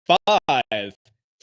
5,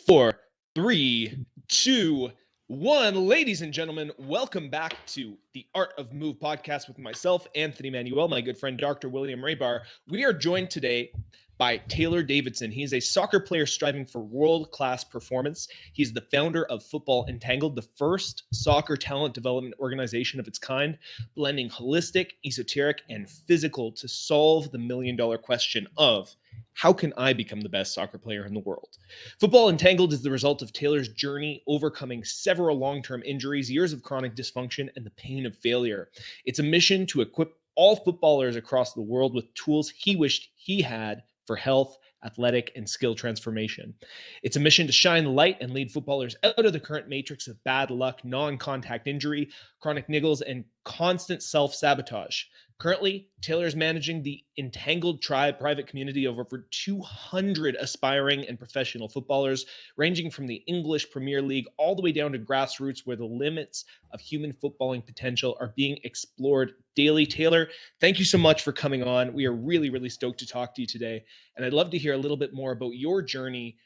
4, 3, 2, 1. Ladies and gentlemen, welcome back to the Art of Move podcast with myself, Anthony Manuele, my good friend, Dr. William Rajbar. We are joined today by Taylor Davidson. He is a soccer player striving for world-class performance. He's the founder of Football Entangled, the first soccer talent development organization of its kind, blending holistic, esoteric, and physical to solve the million-dollar question of how can I become the best soccer player in the world? Football Entangled is the result of Taylor's journey overcoming several long-term injuries, years of chronic dysfunction, and the pain of failure. It's a mission to equip all footballers across the world with tools he wished he had for health, athletic, and skill transformation. It's a mission to shine the light and lead footballers out of the current matrix of bad luck, non-contact injury, chronic niggles, and constant self-sabotage. Currently, Taylor is managing the Entangled Tribe private community of over 200 aspiring and professional footballers, ranging from the English Premier League all the way down to grassroots, where the limits of human footballing potential are being explored daily. Taylor, thank you so much for coming on. We are really, really stoked to talk to you today. And I'd love to hear a little bit more about your journey,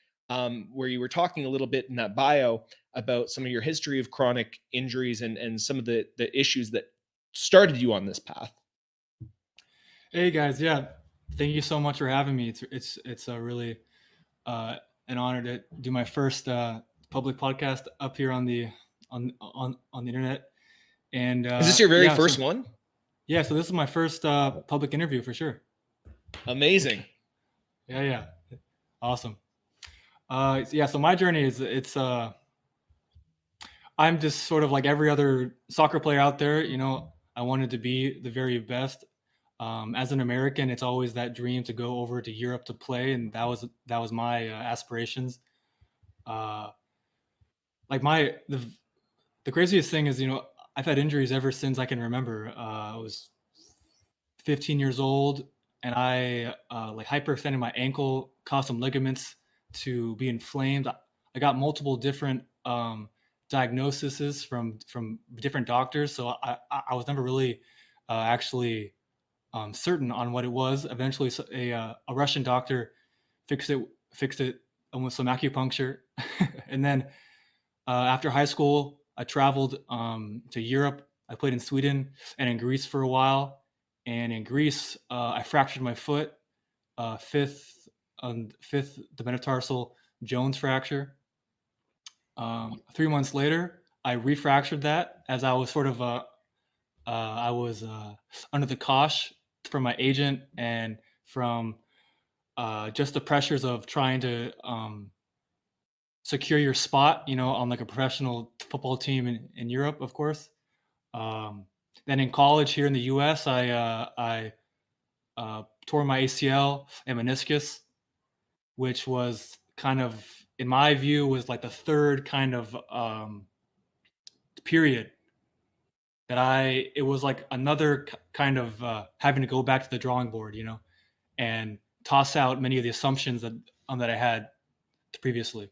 where you were talking a little bit in that bio about some of your history of chronic injuries and some of the issues that started you on this path. Hey guys, yeah, thank you so much for having me. It's a really an honor to do my first public podcast up here on the internet. And is this your very first one? Yeah, so this is my first public interview for sure. Amazing. Yeah, awesome. Yeah, so my journey is I'm just sort of like every other soccer player out there. You know, I wanted to be the very best. As an American, it's always that dream to go over to Europe to play, and that was my aspirations. The craziest thing is, you know, I've had injuries ever since I can remember. I was 15 years old, and I hyperextended my ankle, caused some ligaments to be inflamed. I got multiple different diagnoses from different doctors, so I was never really actually certain on what it was. Eventually, a Russian doctor fixed it with some acupuncture, and then after high school, I traveled to Europe. I played in Sweden and in Greece for a while. And in Greece, I fractured my foot, fifth the metatarsal Jones fracture. 3 months later, I refractured that as I was sort of I was under the cosh from my agent and from just the pressures of trying to secure your spot, you know, on like a professional football team in Europe, of course. Then in college here in the U.S., I tore my ACL and meniscus, which was kind of, in my view, was like the third kind of period that it was like another kind of having to go back to the drawing board, you know, and toss out many of the assumptions that I had previously.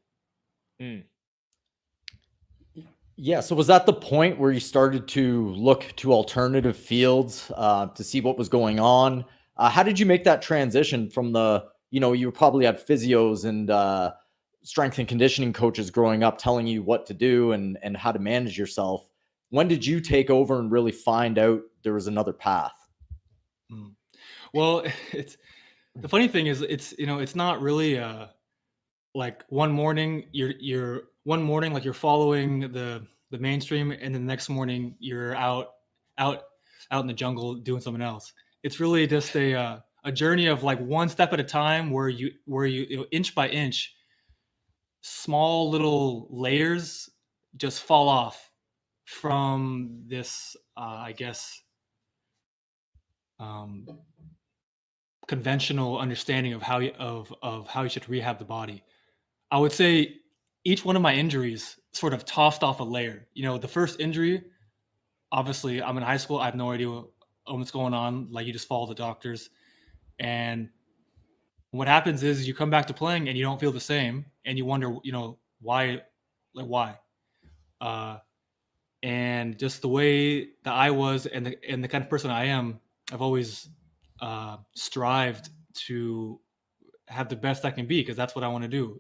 Yeah. So was that the point where you started to look to alternative fields to see what was going on? How did you make that transition from you probably had physios and strength and conditioning coaches growing up telling you what to do and how to manage yourself. When did you take over and really find out there was another path? Well, the funny thing is, it's not really like one morning you're following the mainstream, and then the next morning you're out in the jungle doing something else. It's really just a journey of like one step at a time, where you inch by inch, small little layers just fall off from this, I guess, conventional understanding of how you should rehab the body. I would say each one of my injuries sort of tossed off a layer. You know, the first injury, obviously, I'm in high school. I have no idea what's going on. Like, you just follow the doctors, and what happens is you come back to playing and you don't feel the same, and you wonder, you know, why. And just the way that I was, and the kind of person I am, I've always strived to have the best I can be, because that's what I want to do,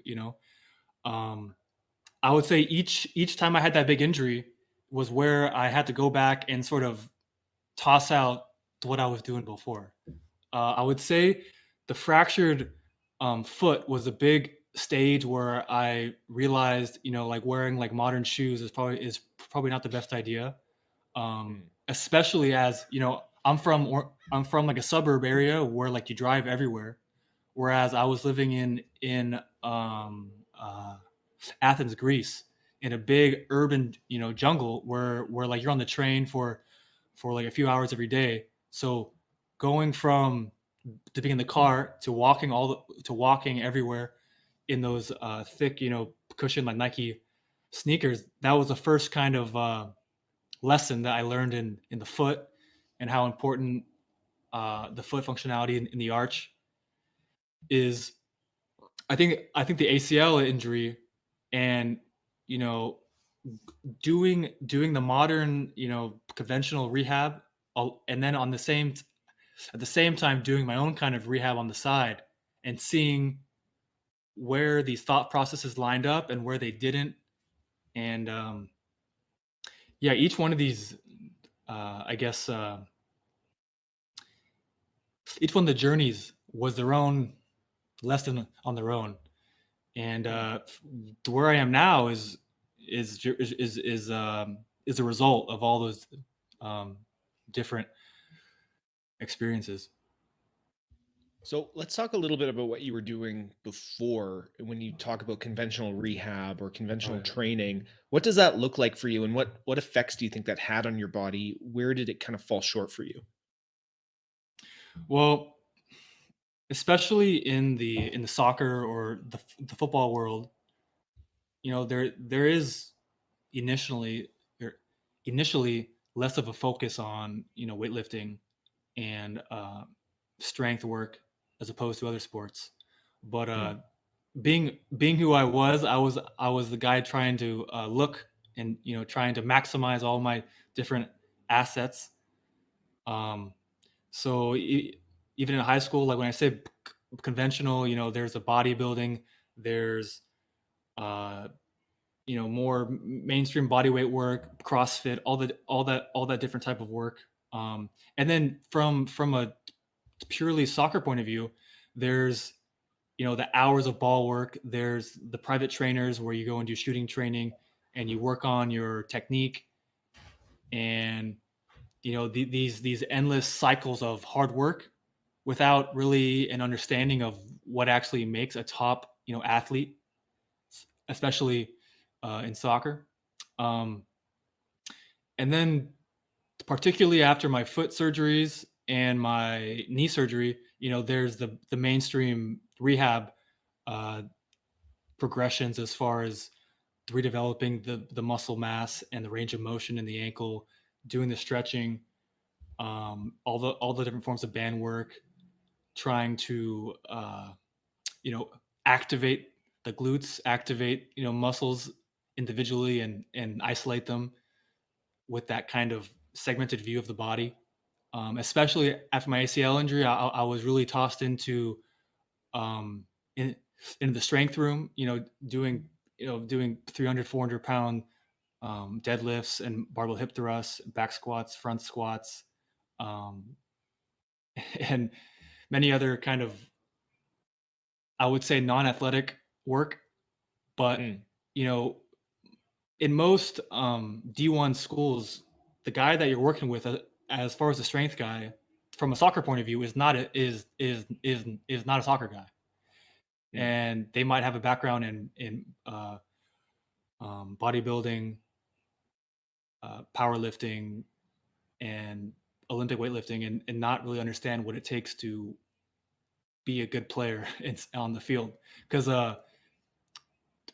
I would say each time I had that big injury was where I had to go back and sort of toss out what I was doing before. I would say the fractured foot was a big stage where I realized, like wearing like modern shoes is probably not the best idea, especially as I'm from like a suburb area where like you drive everywhere, whereas I was living in Athens, Greece, in a big urban jungle where like you're on the train for like a few hours every day. So going from to being in the car to walking everywhere in those thick cushion like Nike sneakers, that was the first kind of lesson that I learned in the foot, and how important the foot functionality in the arch is. I think the ACL injury, and doing the modern conventional rehab, and then at the same time doing my own kind of rehab on the side, and seeing where these thought processes lined up and where they didn't. And yeah, each one of these I guess each one of the journeys was their own lesson on their own. And where I am now is a result of all those different experiences. So let's talk a little bit about what you were doing before. When you talk about conventional rehab or conventional training, what does that look like for you, and what effects do you think that had on your body? Where did it kind of fall short for you? Well, especially in the soccer or the football world, there is initially less of a focus on weightlifting and strength work as opposed to other sports. But being who I was the guy trying to look and trying to maximize all my different assets. So even in high school, like when I say conventional, there's a bodybuilding, there's more mainstream body weight work, CrossFit, all that different type of work. And then from a purely soccer point of view, there's the hours of ball work, there's the private trainers where you go and do shooting training and you work on your technique, and these endless cycles of hard work without really an understanding of what actually makes a top athlete, especially in soccer. And then particularly after my foot surgeries and my knee surgery, there's the mainstream rehab progressions as far as redeveloping the muscle mass and the range of motion in the ankle, doing the stretching, all the different forms of band work, trying to activate the glutes, activate muscles individually and isolate them with that kind of segmented view of the body. Especially after my ACL injury, I was really tossed into into the strength room, doing 300, 400 pound deadlifts and barbell hip thrusts, back squats, front squats, and many other kind of, I would say, non-athletic work. But in most D1 schools, the guy that you're working with, as far as the strength guy, from a soccer point of view, is not not a soccer guy, and they might have a background in bodybuilding, powerlifting, and Olympic weightlifting, and not really understand what it takes to be a good player on the field. Because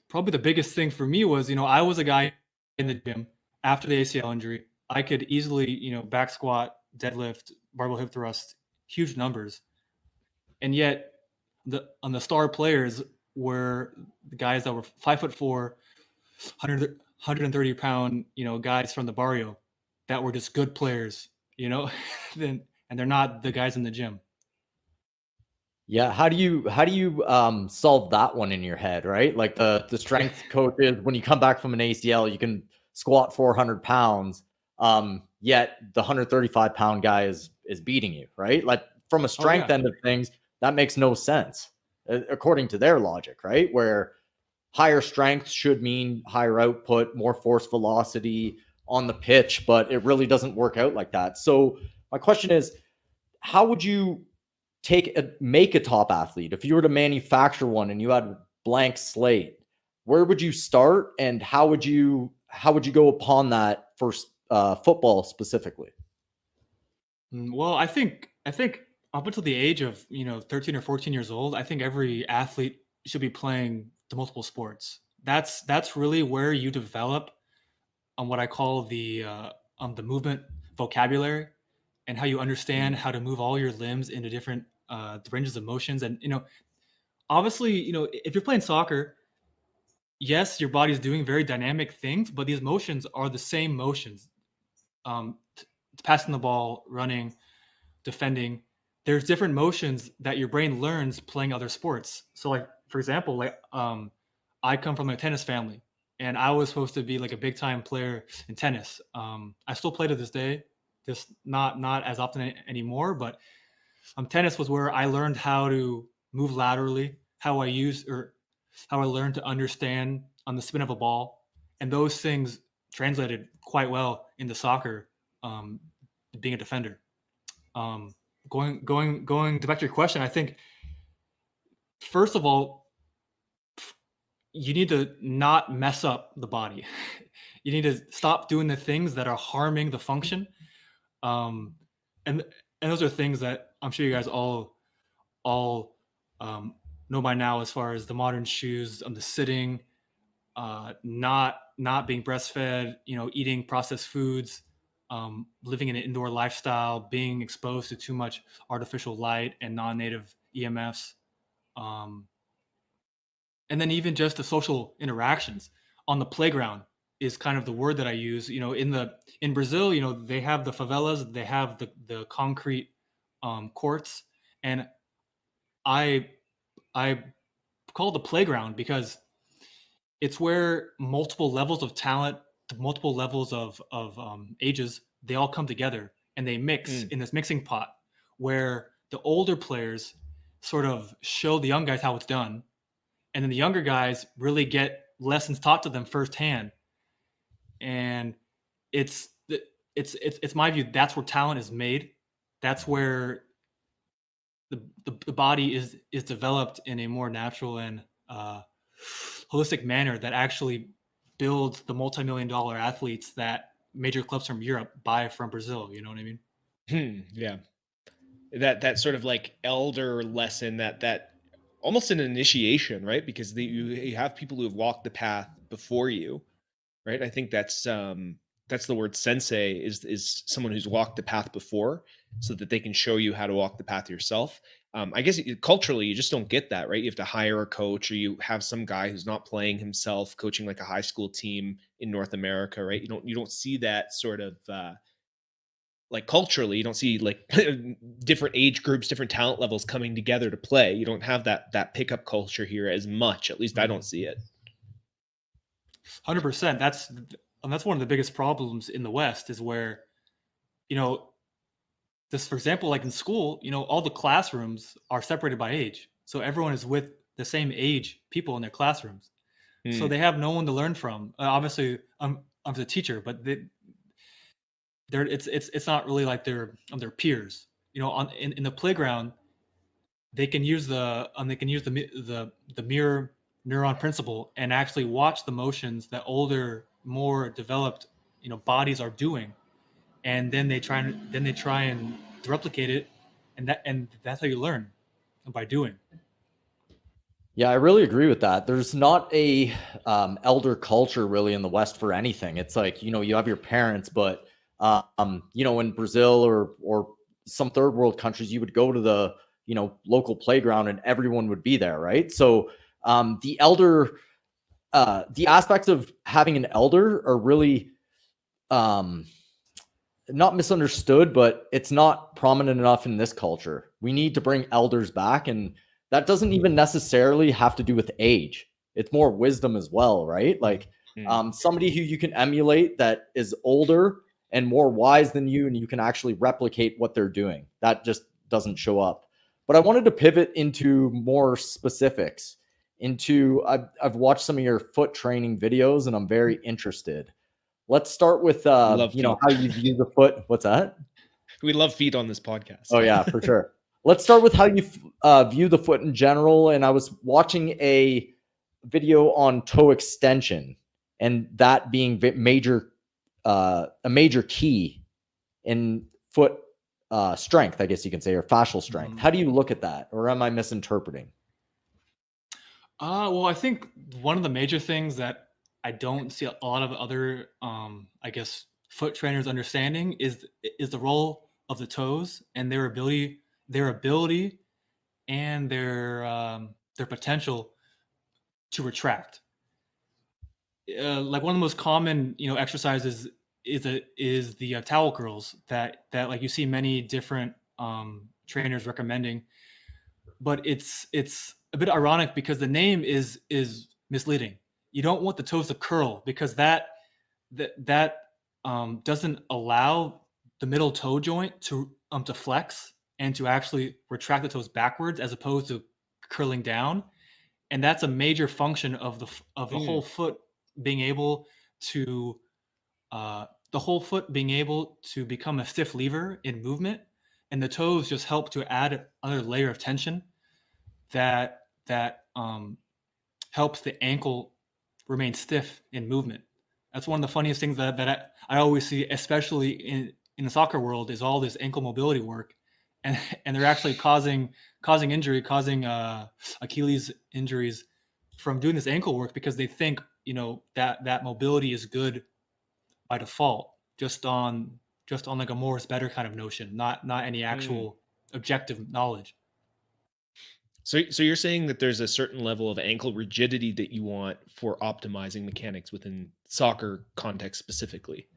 probably the biggest thing for me was, I was a guy in the gym after the ACL injury. I could easily, back squat, deadlift, barbell hip thrust, huge numbers. And yet on the star players were the guys that were 5'4", 130 pound, guys from the barrio that were just good players, and they're not the guys in the gym. Yeah, how do you solve that one in your head, right? Like the strength coaches, when you come back from an ACL, you can squat 400 pounds, yet the 135-pound guy is beating you, right? Like from a strength end of things, that makes no sense according to their logic, right? Where higher strength should mean higher output, more force velocity on the pitch, but it really doesn't work out like that. So my question is, how would you make a top athlete? If you were to manufacture one and you had blank slate, where would you start, and how would you go upon that for football specifically? Well, I think up until the age of 13 or 14 years old, I think every athlete should be playing the multiple sports. That's really where you develop on what I call the movement vocabulary, and how you understand how to move all your limbs into different ranges of motions. And obviously, if you're playing soccer, yes, your body's doing very dynamic things, but these motions are the same motions. Passing the ball, running, defending. There's different motions that your brain learns playing other sports. So, like for example, I come from a tennis family, and I was supposed to be like a big time player in tennis. I still play to this day, just not as often anymore. But tennis was where I learned how to move laterally, how I learned to understand on the spin of a ball, and those things translated quite well into soccer, being a defender. Going back to your question, I think first of all, you need to not mess up the body. You need to stop doing the things that are harming the function. And those are things that I'm sure you guys all know by now, as far as the modern shoes, the sitting, not being breastfed, eating processed foods, living in an indoor lifestyle, being exposed to too much artificial light and non-native EMFs, and then even just the social interactions on the playground is kind of the word that I use. In Brazil, they have the favelas, they have the concrete courts, and I call it the playground because it's where multiple levels of talent, multiple levels of ages, they all come together and they mix in this mixing pot, where the older players sort of show the young guys how it's done, and then the younger guys really get lessons taught to them firsthand. And it's my view, that's where talent is made. That's where the body is developed in a more natural and holistic manner that actually builds the multi-million-dollar athletes that major clubs from Europe buy from Brazil. You know what I mean? Yeah. That sort of like elder lesson, that almost an initiation, right? Because you have people who have walked the path before you, right? I think that's the word. Sensei is someone who's walked the path before, so that they can show you how to walk the path yourself. I guess culturally, you just don't get that, right? You have to hire a coach, or you have some guy who's not playing himself coaching like a high school team in North America, right? You don't see that sort of like culturally. You don't see like different age groups, different talent levels coming together to play. You don't have that pickup culture here as much. At least I don't see it. 100%. That's one of the biggest problems in the West, is where, this, for example, like in school, all the classrooms are separated by age. So everyone is with the same age people in their classrooms. So they have no one to learn from. Obviously, I'm the teacher, but it's not really like they're peers. In the playground, they can use the mirror neuron principle and actually watch the motions that older, more developed bodies are doing, and then they try and replicate it, and that's how you learn, by doing. Yeah, I really agree with that. There's not a elder culture really in the West for anything. It's like, you have your parents, but in Brazil or some third world countries, you would go to the local playground and everyone would be there, right? So the aspects of having an elder are really not misunderstood, but it's not prominent enough in this culture. We need to bring elders back, and that doesn't even necessarily have to do with age. It's more wisdom as well, right? Like somebody who you can emulate that is older and more wise than you, and you can actually replicate what they're doing. That just doesn't show up. But I wanted to pivot into more specifics. I've watched some of your foot training videos, and I'm very interested. Let's start with how you view the foot. What's that? We love feet on this podcast. Oh yeah, for sure. Let's start with how you view the foot in general. And I was watching a video on toe extension, and that being a major key in foot strength, I guess you can say, or fascial strength. How do you look at that, or am I misinterpreting? Well, I think one of the major things that I don't see a lot of other, foot trainers understanding is the role of the toes and their ability and their potential to retract. Like one of the most common, exercises is the towel curls that like you see many different trainers recommending, but it's a bit ironic because the name is misleading. You don't want the toes to curl because that doesn't allow the middle toe joint to flex and to actually retract the toes backwards as opposed to curling down. And that's a major function of the whole foot being able to become a stiff lever in movement, and the toes just help to add another layer of tension that helps the ankle remain stiff in movement. That's one of the funniest things that I always see, especially in the soccer world, is all this ankle mobility work, and they're actually causing injury, Achilles injuries from doing this ankle work because they think that mobility is good by default, just on like a more is better kind of notion, not any actual objective knowledge. So you're saying that there's a certain level of ankle rigidity that you want for optimizing mechanics within soccer context specifically?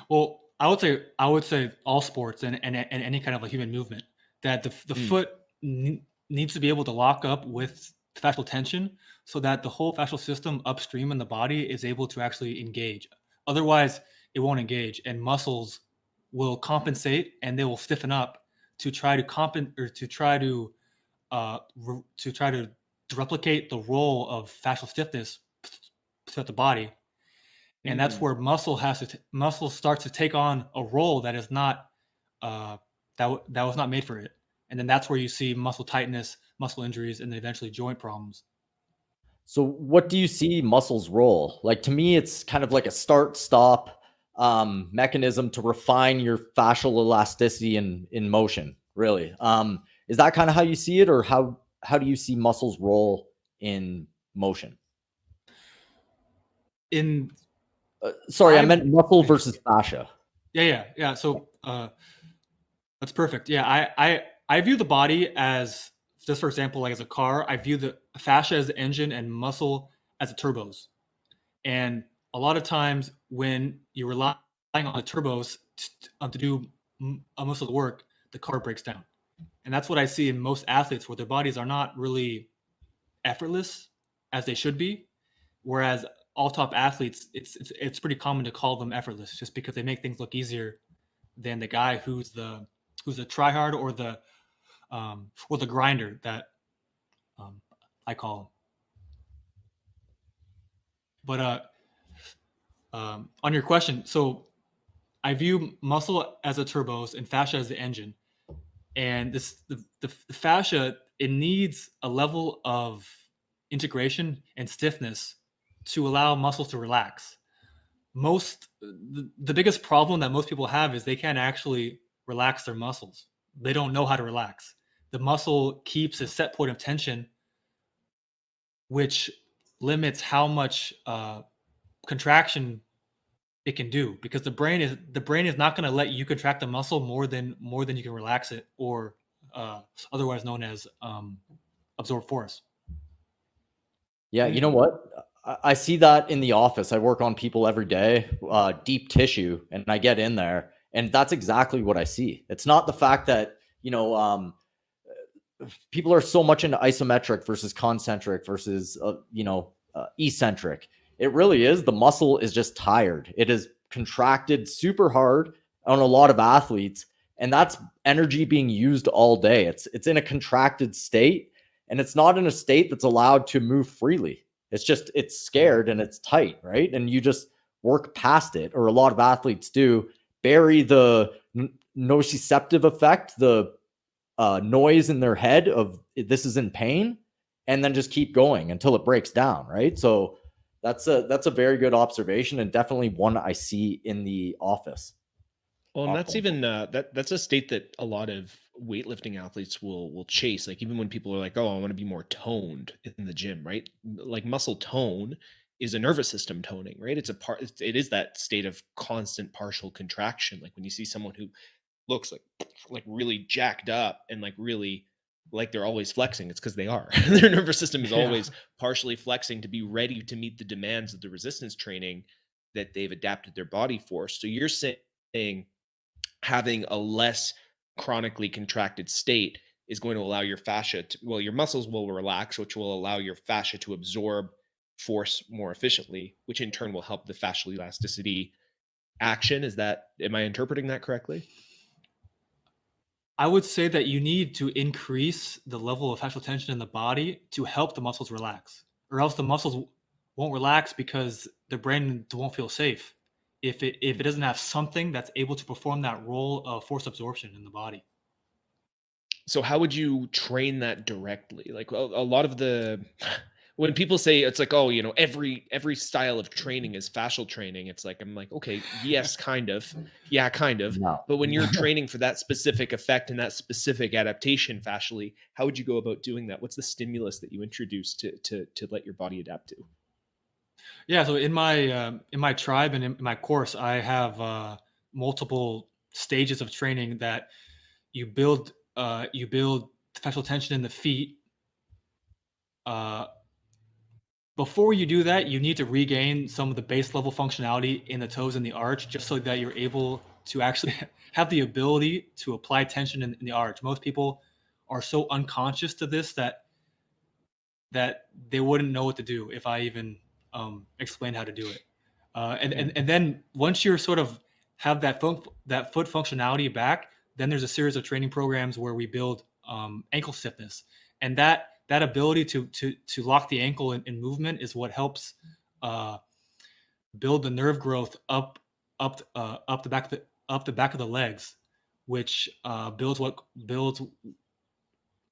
Well, I would say all sports and any kind of a human movement, that the foot needs to be able to lock up with fascial tension so that the whole fascial system upstream in the body is able to actually engage. Otherwise, it won't engage, and muscles will compensate and they will stiffen up to try to replicate the role of fascial stiffness throughout the body. And that's where muscle starts to take on a role that is not that was not made for it. And then that's where you see muscle tightness, muscle injuries, and then eventually joint problems. So what do you see muscle's role? Like, to me, it's kind of like a start-stop mechanism to refine your fascial elasticity in motion, really. Is that kind of how you see it, or how do you see muscle's role in motion? I meant muscle versus fascia. Yeah. So that's perfect. Yeah, I view the body as, just for example, like as a car. I view the fascia as the engine and muscle as the turbos. And a lot of times when you're relying on the turbos to do most of the work, the car breaks down. And that's what I see in most athletes, where their bodies are not really effortless as they should be. Whereas all top athletes, it's pretty common to call them effortless just because they make things look easier than the guy who's the tryhard or the grinder that I call him. But on your question, so I view muscle as a turbos and fascia as the engine. And the fascia, it needs a level of integration and stiffness to allow muscles to relax. The biggest problem that most people have is they can't actually relax their muscles. They don't know how to relax. The muscle keeps a set point of tension, which limits how much contraction it can do, because the brain is not going to let you contract the muscle more than you can relax it, or otherwise known as absorb force. Yeah, you know what? I see that in the office. I work on people every day, deep tissue, and I get in there And that's exactly what I see. It's not the fact that, people are so much into isometric versus concentric versus, eccentric. It really is. The muscle is just tired. It is contracted super hard on a lot of athletes, and that's energy being used all day. It's in a contracted state, and it's not in a state that's allowed to move freely. It's scared and it's tight, right? And you just work past it, or a lot of athletes do, bury the nociceptive effect, the noise in their head of this is in pain, and then just keep going until it breaks down, right? So that's a very good observation, and definitely one I see in the office. Well, and that's even that's a state that a lot of weightlifting athletes will chase. Like even when people are like, "Oh, I want to be more toned in the gym," right? Like muscle tone is a nervous system toning, right? It is that state of constant partial contraction. Like when you see someone who looks like really jacked up and like really like they're always flexing, it's because they are. Their nervous system is always partially flexing to be ready to meet the demands of the resistance training that they've adapted their body for. So you're saying having a less chronically contracted state is going to allow your fascia your muscles will relax, which will allow your fascia to absorb force more efficiently, which in turn will help the fascial elasticity action. Am I interpreting that correctly? I would say that you need to increase the level of fascial tension in the body to help the muscles relax, or else the muscles won't relax because the brain won't feel safe if it doesn't have something that's able to perform that role of force absorption in the body. So how would you train that directly? Like a lot of when people say it's like, oh, every style of training is fascial training, it's like, I'm like, okay, yes, kind of. Yeah, kind of. No. But when you're training for that specific effect and that specific adaptation fascially, how would you go about doing that? What's the stimulus that you introduce to let your body adapt to? Yeah, so in my tribe and in my course, I have multiple stages of training that you build fascial tension in the feet. Before you do that, you need to regain some of the base level functionality in the toes and the arch, just so that you're able to actually have the ability to apply tension in the arch. Most people are so unconscious to this that they wouldn't know what to do if I even explained how to do it. And then once you're sort of have that foot functionality back, then there's a series of training programs where we build ankle stiffness, and that ability to lock the ankle in movement is what helps build the nerve growth up the back of the legs, which builds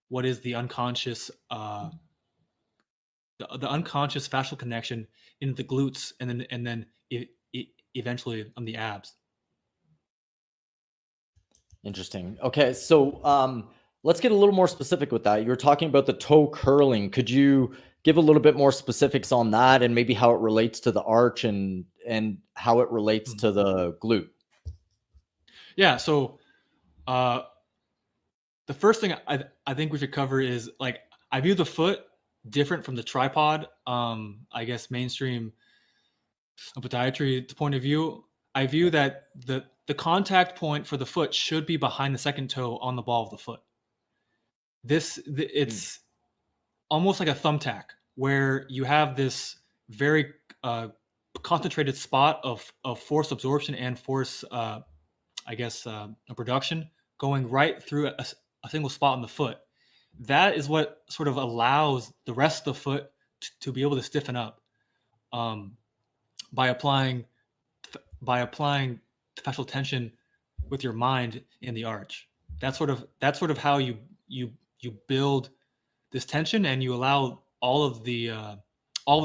what is the unconscious the unconscious fascial connection into the glutes, and then eventually on the abs. Interesting. Okay, so let's get a little more specific with that. You were talking about the toe curling. Could you give a little bit more specifics on that, and maybe how it relates to the arch and how it relates to the glute? Yeah. So the first thing I think we should cover is, like, I view the foot different from the tripod. I guess mainstream podiatry point of view. I view that the contact point for the foot should be behind the second toe on the ball of the foot. It's almost like a thumbtack, where you have this very concentrated spot of force absorption and force, production going right through a single spot on the foot. That is what sort of allows the rest of the foot to be able to stiffen up by applying fascial tension with your mind in the arch. That's sort of how you build this tension, and you allow all of the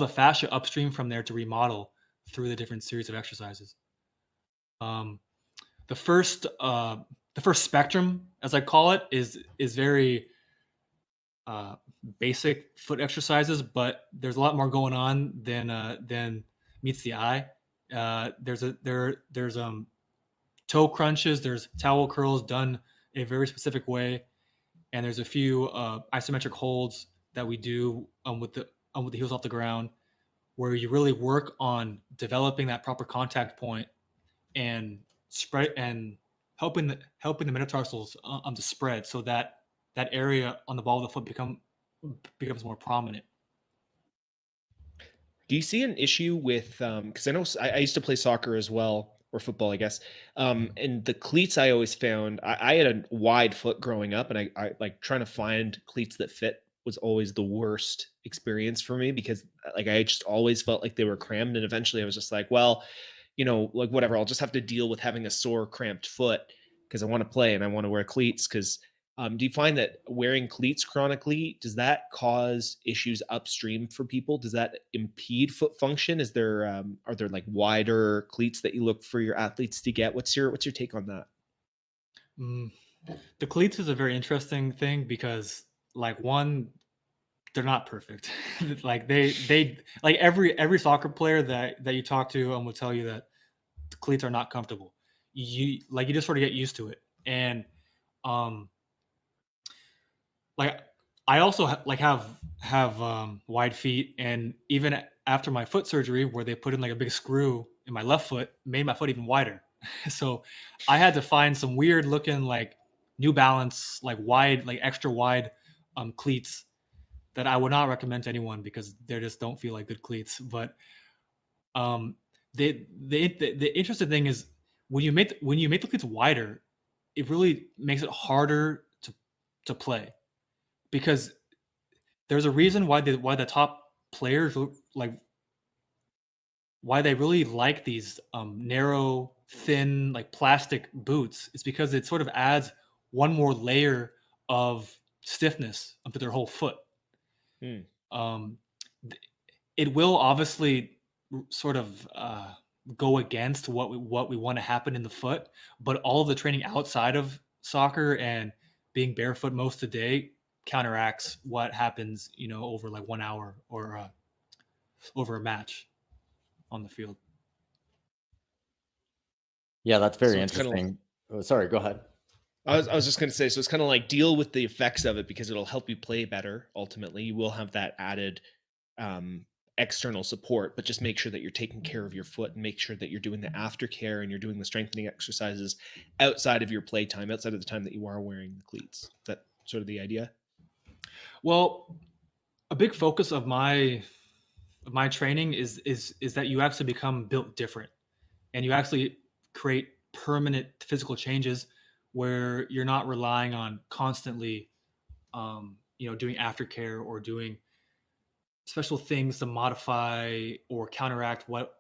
fascia upstream from there to remodel through the different series of exercises. The first spectrum, as I call it, is very basic foot exercises, but there's a lot more going on than meets the eye. There's toe crunches, there's towel curls done a very specific way, and there's a few isometric holds that we do with the heels off the ground, where you really work on developing that proper contact point and helping the metatarsals to spread, so that that area on the ball of the foot becomes more prominent. Do you see an issue with because I know I used to play soccer as well, or football, I guess. And the cleats I always found, I had a wide foot growing up, and I like trying to find cleats that fit was always the worst experience for me, because like I just always felt like they were crammed, and eventually I was just like, well, like whatever, I'll just have to deal with having a sore, cramped foot because I want to play and I want to wear cleats. Because do you find that wearing cleats chronically, does that cause issues upstream for people? Does that impede foot function? Is there are there like wider cleats that you look for your athletes to get? What's your take on that? The cleats is a very interesting thing because, like, one, they're not perfect. Like they like every soccer player that you talk to will tell you that the cleats are not comfortable. You just sort of get used to it. And like I also have wide feet, and even after my foot surgery, where they put in like a big screw in my left foot, made my foot even wider. So I had to find some weird looking like New Balance, like wide, like extra wide cleats that I would not recommend to anyone because they just don't feel like good cleats. But the interesting thing is when you make the cleats wider, it really makes it harder to play, because there's a reason why the top players like why they really like these narrow, thin, like plastic boots. It's because it sort of adds one more layer of stiffness onto their whole foot. It will obviously sort of go against what we want to happen in the foot, but all of the training outside of soccer and being barefoot most of the day counteracts what happens, over like 1 hour or over a match on the field. Yeah, that's very So interesting. Sorry, go ahead. I was just going to say, so it's kind of like deal with the effects of it because it'll help you play better. Ultimately, you will have that added external support, but just make sure that you're taking care of your foot and make sure that you're doing the aftercare and you're doing the strengthening exercises outside of your play time, outside of the time that you are wearing the cleats. Is that sort of the idea? Well, a big focus of my training is that you actually become built different, and you actually create permanent physical changes where you're not relying on constantly doing aftercare or doing special things to modify or counteract what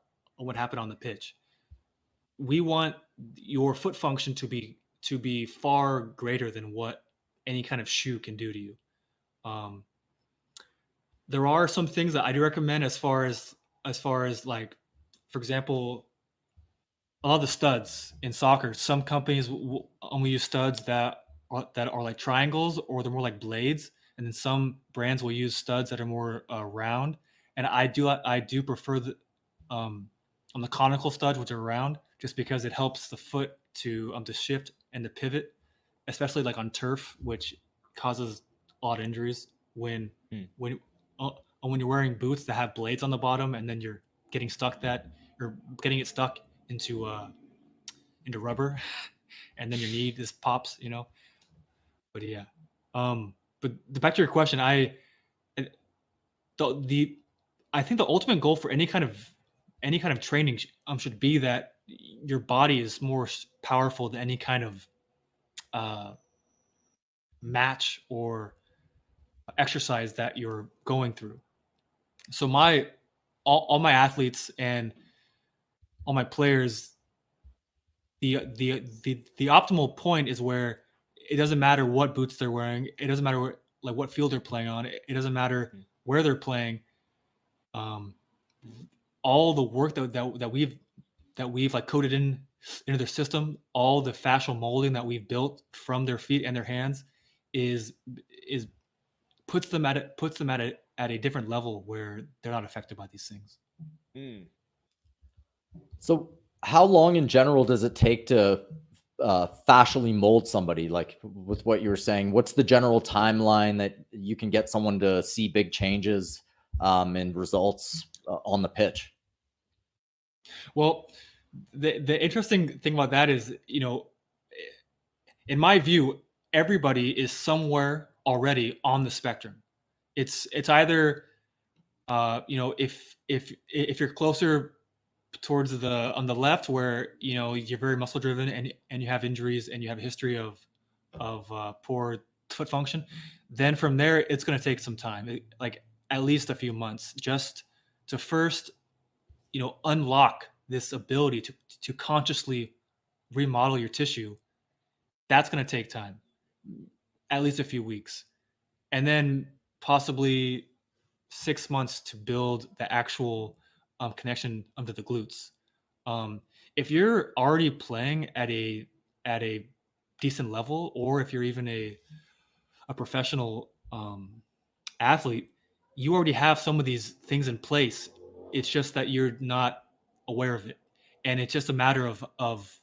happened on the pitch. We want your foot function to be far greater than what any kind of shoe can do to you. There are some things that I do recommend as far as like, for example, a lot of the studs in soccer. Some companies will only use studs that are like triangles, or they're more like blades, and then some brands will use studs that are more round. And I do prefer the on the conical studs, which are round, just because it helps the foot to shift and to pivot, especially like on turf, which causes a lot of injuries when you're wearing boots that have blades on the bottom, and then you're getting it stuck into rubber, and then your knee just pops, But yeah, but back to your question, I think the ultimate goal for any kind of training should be that your body is more powerful than any kind of match or exercise that you're going through. So all my athletes and all my players, the optimal point is where it doesn't matter what boots they're wearing. It doesn't matter what field they're playing on. It doesn't matter where they're playing. All the work that we've like coded into their system, all the fascial molding that we've built from their feet and their hands is puts them at a different level where they're not affected by these things. So how long in general does it take to fascially mold somebody? Like with what you were saying, what's the general timeline that you can get someone to see big changes and results on the pitch? Well, the interesting thing about that is, in my view, everybody is somewhere already on the spectrum. It's either if you're closer towards the on the left, where you're very muscle driven and you have injuries and you have a history of poor foot function, then from there it's going to take some time, like at least a few months, just to first unlock this ability to consciously remodel your tissue. That's going to take time, at least a few weeks, and then possibly 6 months to build the actual connection under the glutes. If you're already playing at a decent level, or if you're even a professional athlete, you already have some of these things in place. It's just that you're not aware of it, and it's just a matter of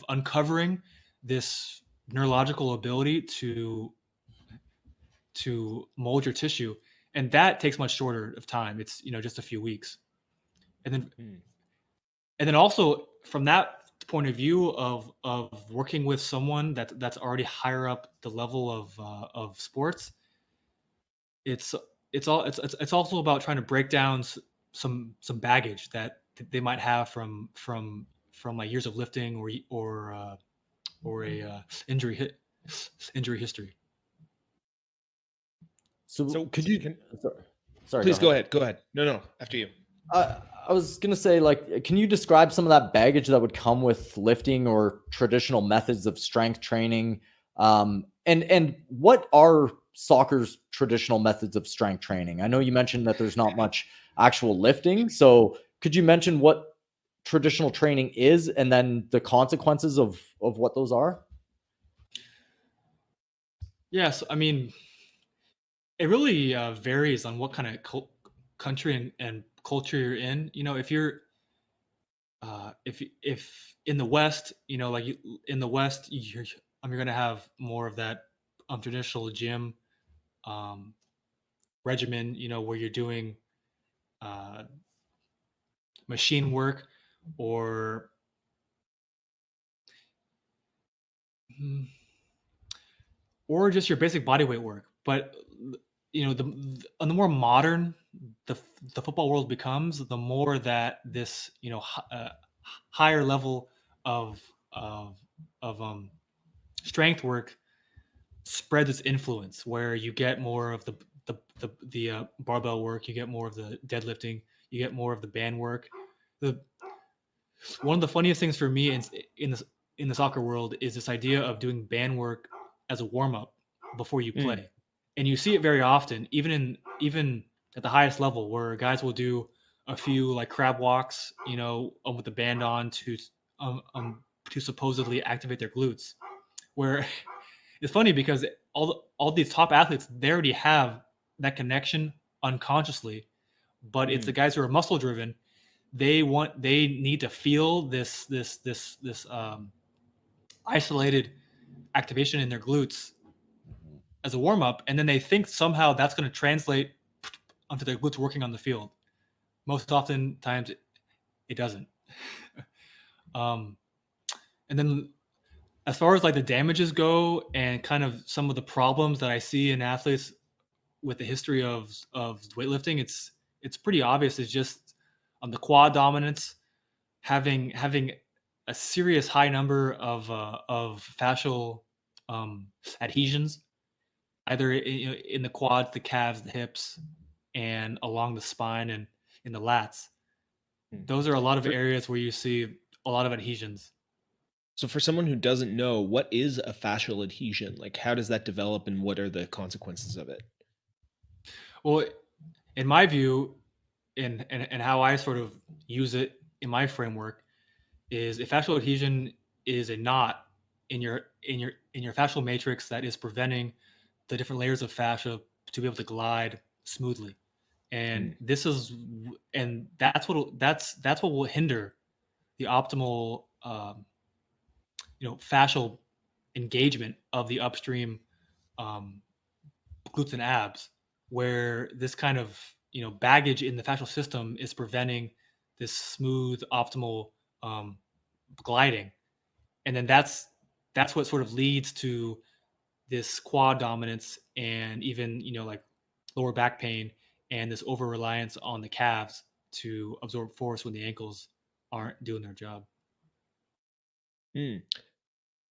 uncovering this neurological ability to mold your tissue, and that takes much shorter of time. It's just a few weeks, and then also from that point of view of working with someone that's already higher up the level of sports, it's also about trying to break down some baggage that they might have from like years of lifting or a injury history. So could you? Sorry. Please go ahead. Go ahead. No, after you. I was gonna say, like, can you describe some of that baggage that would come with lifting or traditional methods of strength training? And what are soccer's traditional methods of strength training? I know you mentioned that there's not much actual lifting, so could you mention what traditional training is, and then the consequences of what those are? Yes, I mean, it really varies on what kind of country and culture you're in. If you're if in the West, in the West, you're going to have more of that traditional gym regimen. Where you're doing machine work or just your basic body weight work. But the more modern the football world becomes, the more that this higher level of strength work spreads its influence, where you get more of the barbell work, you get more of the deadlifting, you get more of the band work. One of the funniest things for me in the soccer world is this idea of doing band work as a warm up before you play. And you see it very often, even at the highest level, where guys will do a few like crab walks, with the band on to supposedly activate their glutes. Where it's funny because all these top athletes, they already have that connection unconsciously, but it's the guys who are muscle driven. They need to feel this isolated activation in their glutes as a warm up, and then they think somehow that's going to translate onto their glutes working on the field. Most often times it doesn't. And then as far as like the damages go and kind of some of the problems that I see in athletes with the history of weightlifting, it's pretty obvious. It's just the quad dominance, having a serious high number of fascial adhesions, either in the quads, the calves, the hips, and along the spine and in the lats. Those are a lot of areas where you see a lot of adhesions. So for someone who doesn't know, what is a fascial adhesion? Like, how does that develop and what are the consequences of it? Well, in my view, and how I sort of use it in my framework, is a fascial adhesion is a knot in your fascial matrix that is preventing the different layers of fascia to be able to glide smoothly. And that's what will hinder the optimal fascial engagement of the upstream glutes and abs, where this kind of baggage in the fascial system is preventing this smooth optimal gliding. And then that's that's what sort of leads to this quad dominance and even, like lower back pain and this over reliance on the calves to absorb force when the ankles aren't doing their job.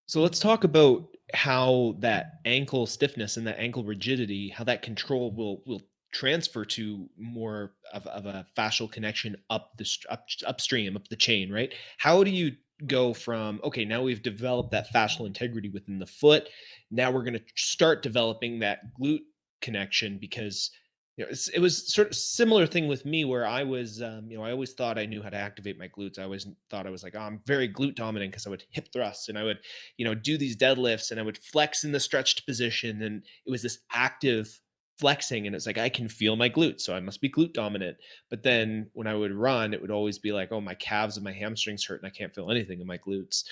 So let's talk about how that ankle stiffness and that ankle rigidity, how that control will transfer to more of a fascial connection upstream, up the chain, right? How do you go from, okay, now we've developed that fascial integrity within the foot. Now we're going to start developing that glute connection, because it was sort of similar thing with me where I was, I always thought I knew how to activate my glutes. I always thought I was like, oh, I'm very glute dominant, because I would hip thrust and I would, do these deadlifts and I would flex in the stretched position. And it was this active flexing, and it's like, I can feel my glutes, so I must be glute dominant. But then when I would run, it would always be like, oh, my calves and my hamstrings hurt and I can't feel anything in my glutes.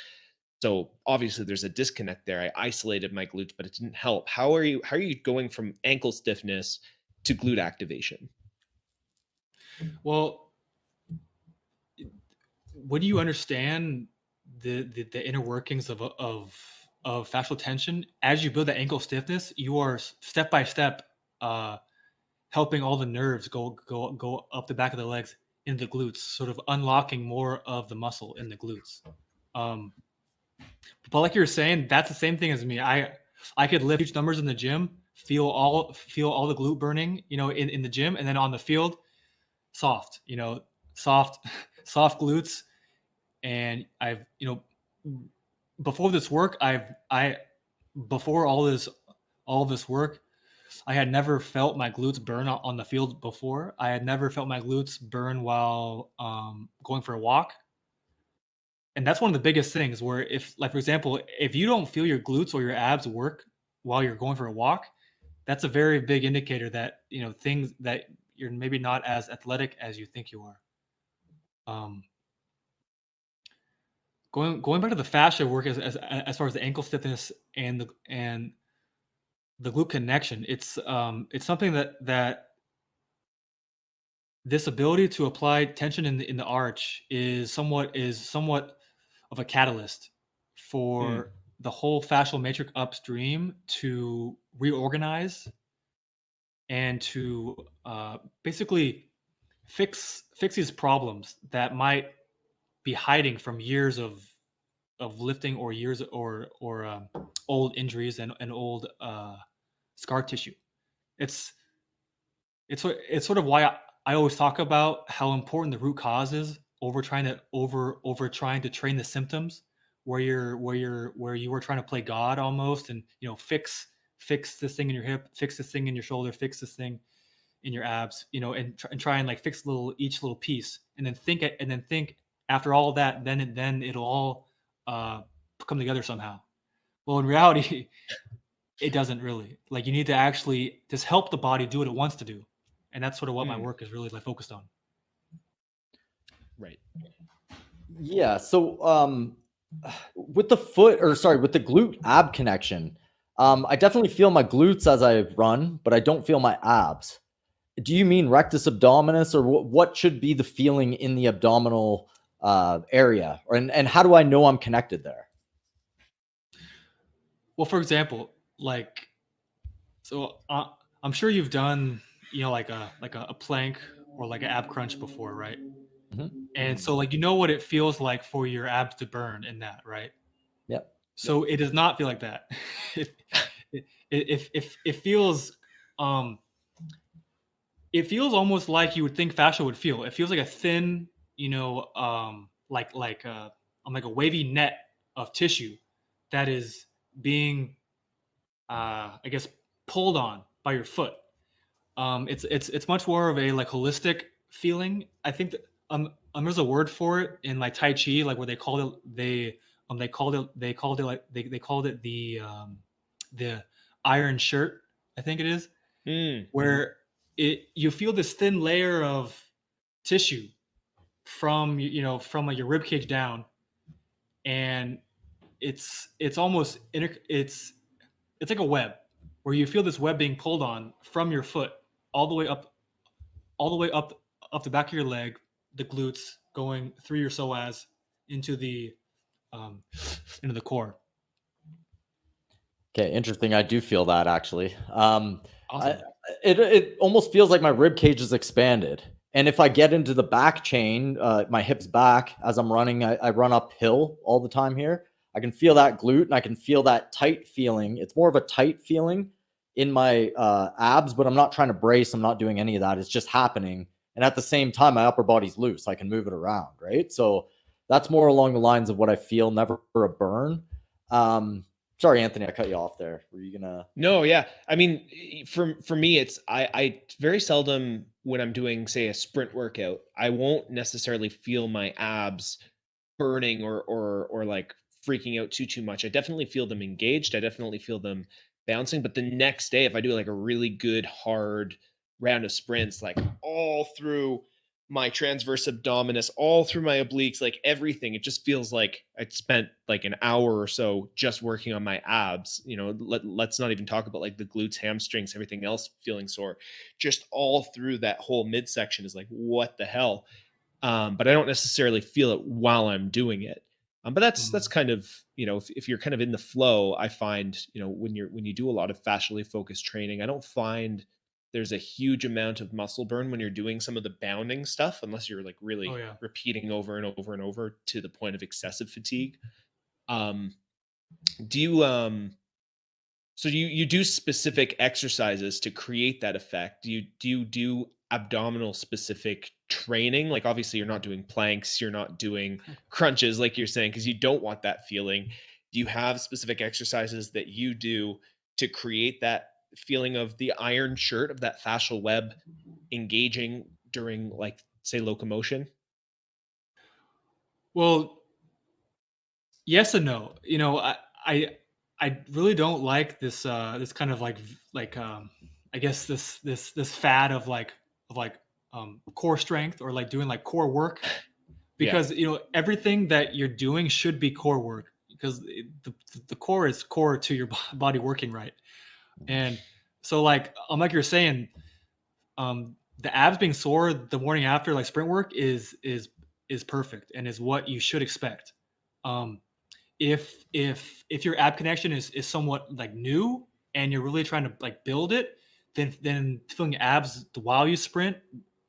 So obviously there's a disconnect there. I isolated my glutes, but it didn't help. How are you going from ankle stiffness to glute activation? Well, when you understand the inner workings of fascial tension, as you build the ankle stiffness, you are step by step helping all the nerves go up the back of the legs into the glutes, sort of unlocking more of the muscle in the glutes. But like you were saying, that's the same thing as me. I could lift huge numbers in the gym, feel all the glute burning, in the gym, and then on the field, soft glutes. And I've, before this work, before all this work, I had never felt my glutes burn on the field before. I had never felt my glutes burn while going for a walk. And that's one of the biggest things, where if, like, for example, if you don't feel your glutes or your abs work while you're going for a walk, that's a very big indicator that, things that you're maybe not as athletic as you think you are. Going back to the fascia work, as far as the ankle stiffness and the glute connection, it's something that this ability to apply tension in the arch is somewhat of a catalyst for the whole fascial matrix upstream to reorganize and to basically fix these problems that might be hiding from years of lifting, or years or old injuries and old scar tissue. It's sort of why I always talk about how important the root cause is over trying to train the symptoms, where you were trying to play God almost, and fix this thing in your hip, fix this thing in your shoulder, fix this thing in your abs, and try and like fix each little piece, and then think after all of that, then it'll all come together somehow. Well, in reality, it doesn't really. Like, you need to actually just help the body do what it wants to do, and that's sort of what my work is really like focused on. Right. Yeah. So with the glute ab connection, I definitely feel my glutes as I run, but I don't feel my abs. Do you mean rectus abdominis, or what should be the feeling in the abdominal area? And how do I know I'm connected there? Well, for example, I'm sure you've done, like a plank or like an ab crunch before, right? Mm-hmm. And so, like, what it feels like for your abs to burn in that, right? Yep. So it does not feel like that. It feels it feels almost like you would think fascia would feel. It feels like a thin, like a wavy net of tissue that is being, I guess, pulled on by your foot. It's much more of a like holistic feeling. I think that there's a word for it in like Tai Chi, like where they called it the iron shirt, I think it is, where you feel this thin layer of tissue from your rib cage down, and it's almost it's like a web, where you feel this web being pulled on from your foot all the way up the back of your leg, the glutes, going through your psoas into the core. Okay, interesting. I do feel that actually. Awesome. It almost feels like my rib cage is expanded. And if I get into the back chain, my hips back as I'm running, I run uphill all the time here. I can feel that glute and I can feel that tight feeling. It's more of a tight feeling in my abs, but I'm not trying to brace. I'm not doing any of that. It's just happening. And at the same time, my upper body's loose. I can move it around, right? So that's more along the lines of what I feel, never a burn. Sorry, Anthony, I cut you off there. Were you gonna? No, yeah. I mean, for me, it's I very seldom when I'm doing, say, a sprint workout, I won't necessarily feel my abs burning or like freaking out too much. I definitely feel them engaged. I definitely feel them bouncing. But the next day, if I do like a really good hard round of sprints, like all through my transverse abdominis, all through my obliques, like everything, it just feels like I spent like an hour or so just working on my abs. You know, let's not even talk about like the glutes, hamstrings, everything else feeling sore. Just all through that whole midsection is like, what the hell? But I don't necessarily feel it while I'm doing it. But that's kind of, you know, if you're kind of in the flow, I find, you know, when you do a lot of fascially focused training, I don't find there's a huge amount of muscle burn when you're doing some of the bounding stuff, unless you're like really Oh yeah. repeating over and over and over to the point of excessive fatigue. Um, do you so you do specific exercises to create that effect? Do you do abdominal specific training? Like obviously you're not doing planks, you're not doing crunches like you're saying because you don't want that feeling. Do you have specific exercises that you do to create that feeling of the iron shirt of that fascial web engaging during like say locomotion? Well, yes and no. You know, I really don't like this kind of I guess this fad of core strength or like doing like core work Yeah. because you know everything that you're doing should be core work because the core is core to your body working right. And so like you're saying, the abs being sore the morning after like sprint work is perfect and is what you should expect. Um, if your ab connection is somewhat like new and you're really trying to like build it, then feeling abs while you sprint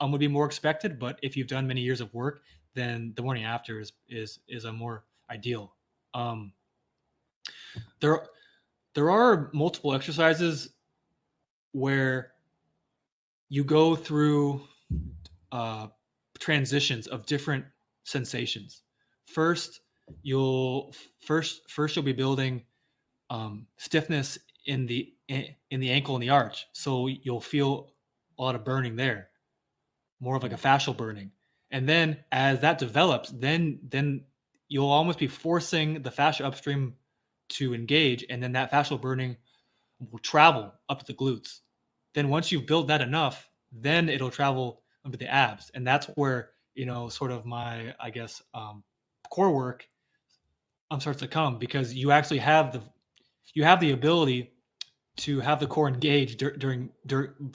would be more expected. But if you've done many years of work, then the morning after is a more ideal. Um, there there are multiple exercises where you go through uh, transitions of different sensations. First, you'll first you'll be building stiffness in the ankle and the arch, so you'll feel a lot of burning there, more of like a fascial burning. And then as that develops, then you'll almost be forcing the fascia upstream to engage, and then that fascial burning will travel up to the glutes. Then once you've built that enough, then it'll travel up to the abs, and that's where you know sort of my I guess core work starts to come because you have the ability to have the core engage during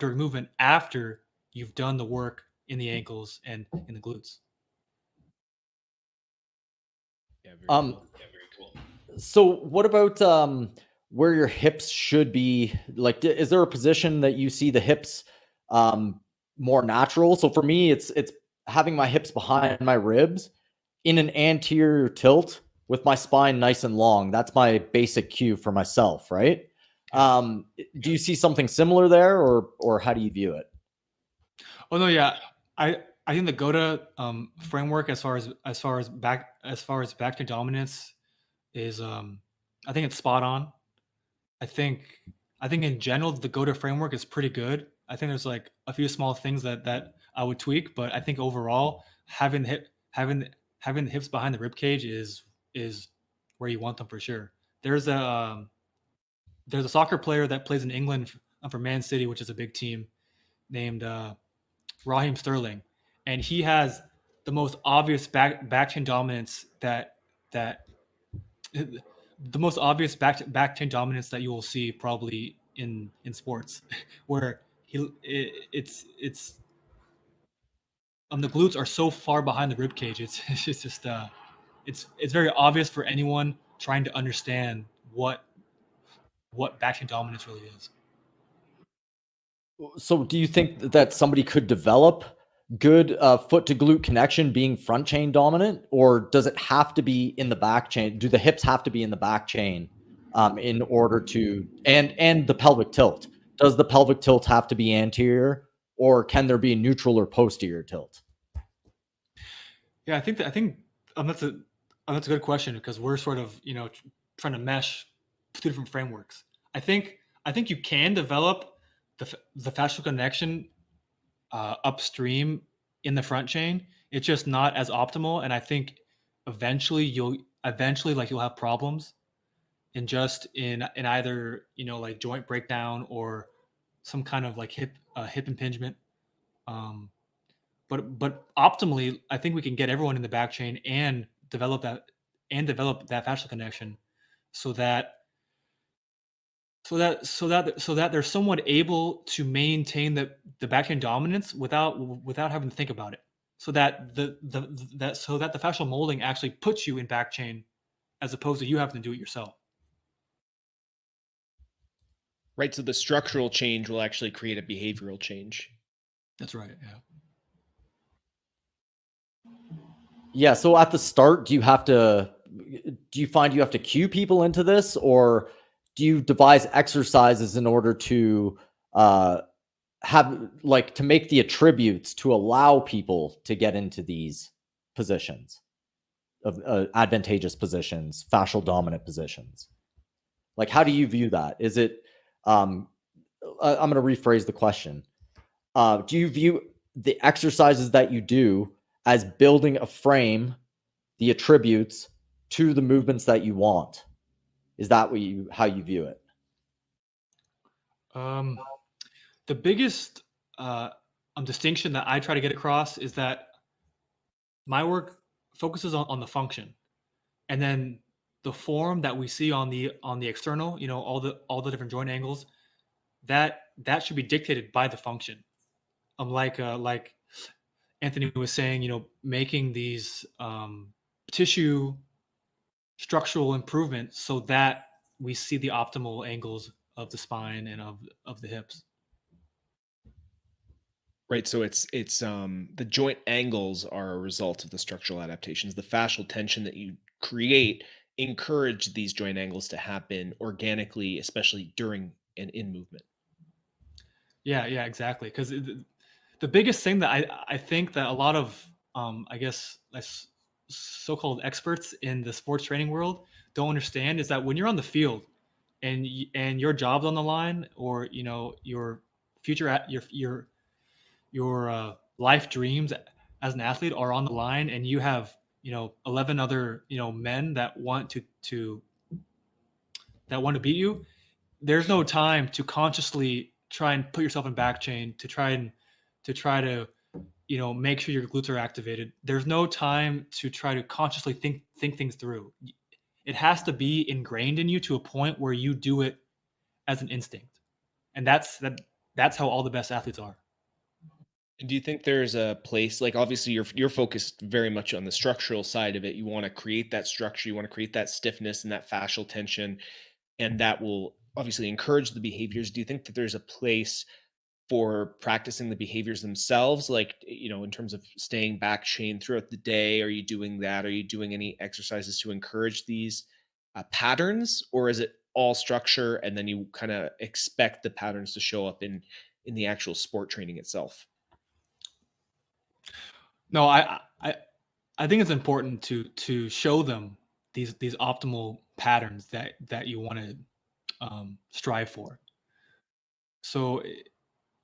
movement after you've done the work in the ankles and in the glutes. Yeah, very Um, cool. Yeah, very cool. so what about where your hips should be? Like, is there a position that you see the hips more natural? So for me, it's having my hips behind my ribs in an anterior tilt with my spine nice and long. That's my basic cue for myself, right? Do you see something similar there, or how do you view it? Oh no, yeah, I think the Goda framework as far as back to dominance is I think it's spot on. I think I think in general the Goda framework is pretty good. I think there's like a few small things that I would tweak, but I think overall having the hips behind the rib cage is where you want them for sure. There's a there's a soccer player that plays in England for Man City, which is a big team, named Raheem Sterling, and he has the most obvious back chain dominance that the most obvious back chain dominance that you will see probably in sports, where it's the glutes are so far behind the rib cage. It's just it's very obvious for anyone trying to understand what back chain dominance really is. So do you think that somebody could develop good foot to glute connection being front chain dominant, or does it have to be in the back chain? Do the hips have to be in the back chain in order to, and the pelvic tilt? Does the pelvic tilt have to be anterior, or can there be neutral or posterior tilt? Yeah, I think that's a good question, because we're sort of trying to mesh two different frameworks. I think you can develop the fascial connection upstream in the front chain. It's just not as optimal, and I think eventually you'll have problems in either like joint breakdown or some kind of like hip impingement. But optimally, I think we can get everyone in the back chain and develop that fascial connection, so that they're somewhat able to maintain the back chain dominance without having to think about it. So that the fascial molding actually puts you in back chain, as opposed to you having to do it yourself. Right. So the structural change will actually create a behavioral change. That's right. Yeah. Yeah. So at the start, do you find you have to cue people into this, or do you devise exercises in order to to make the attributes to allow people to get into these positions of advantageous positions, fascial dominant positions? Like, how do you view that? Is it, I'm going to rephrase the question. Do you view the exercises that you do as building a frame, the attributes to the movements that you want? Is that how you view it? The biggest distinction that I try to get across is that my work focuses on the function, and then the form that we see on the external, all the different joint angles, that should be dictated by the function. Like Anthony was saying, making these tissue structural improvements so that we see the optimal angles of the spine and of the hips. Right. So it's the joint angles are a result of the structural adaptations. The fascial tension that you create encourage these joint angles to happen organically, especially during and in movement. Yeah, exactly. Because the biggest thing that I think that a lot of I guess so-called experts in the sports training world don't understand is that when you're on the field and your job's on the line, or your future your life dreams as an athlete are on the line, and you have 11 other men that want to beat you, there's no time to consciously try and put yourself in back chain to try to make sure your glutes are activated. There's no time to try to consciously think things through. It has to be ingrained in you to a point where you do it as an instinct, and that's how all the best athletes are. And do you think there's a place, like obviously you're focused very much on the structural side of it. You want to create that structure, you want to create that stiffness and that fascial tension, and that will obviously encourage the behaviors. Do you think that there's a place for practicing the behaviors themselves, like in terms of staying back chain throughout the day? Are you doing that? Are you doing any exercises to encourage these patterns, or is it all structure and then you kind of expect the patterns to show up in the actual sport training itself? No, I think it's important to show them these optimal patterns that you want to strive for. So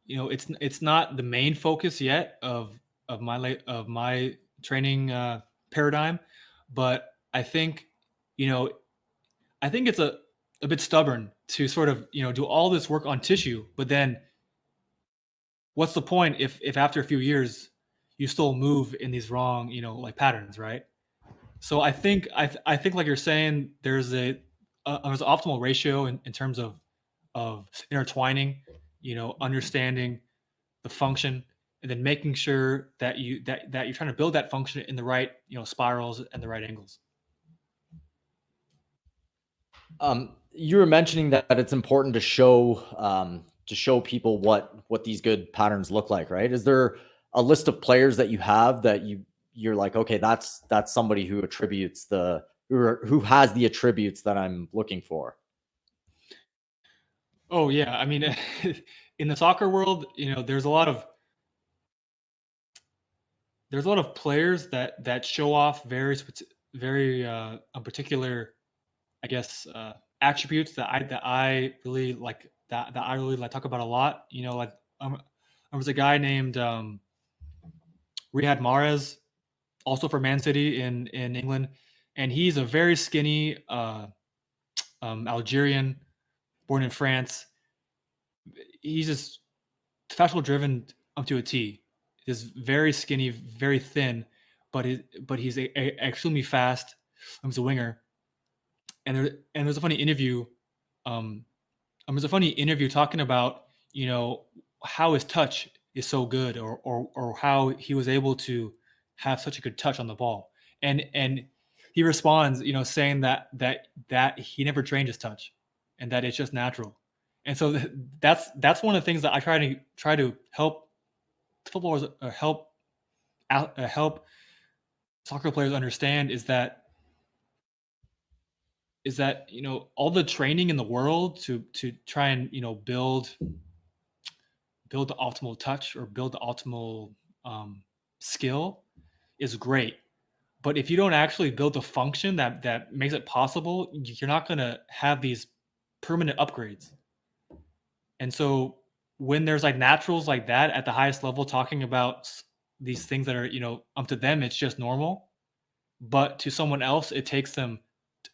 it's not the main focus yet of my training paradigm, but I think it's a bit stubborn to sort of do all this work on tissue, but then what's the point if after a few years you still move in these wrong like patterns, right? So I think like you're saying, there's an optimal ratio in terms of intertwining, understanding the function, and then making sure that you're trying to build that function in the right spirals and the right angles. you were mentioning that it's important to show people what these good patterns look like, right? Is there a list of players that you have that you're like, okay, that's somebody who attributes who has the attributes that I'm looking for? Oh yeah, I mean, in the soccer world, there's a lot of players that show off very particular, I guess, attributes that I really like that I really like talk about a lot. Like there was a guy named Riyad Mahrez, also for Man City in England, and he's a very skinny Algerian, born in France. He's just fastball driven up to a T. He's very skinny, very thin, but he's extremely fast. He's a winger, and there's a funny interview. There's a funny interview talking about how his touch is so good, or how he was able to have such a good touch on the ball, and he responds, saying that he never trained his touch, and that it's just natural, and so that's one of the things that I try to help footballers help soccer players understand is that all the training in the world to try and build the optimal touch or build the optimal skill is great, but if you don't actually build the function that makes it possible, you're not going to have these permanent upgrades. And so when there's like naturals like that at the highest level talking about these things that are up to them it's just normal, but to someone else it takes them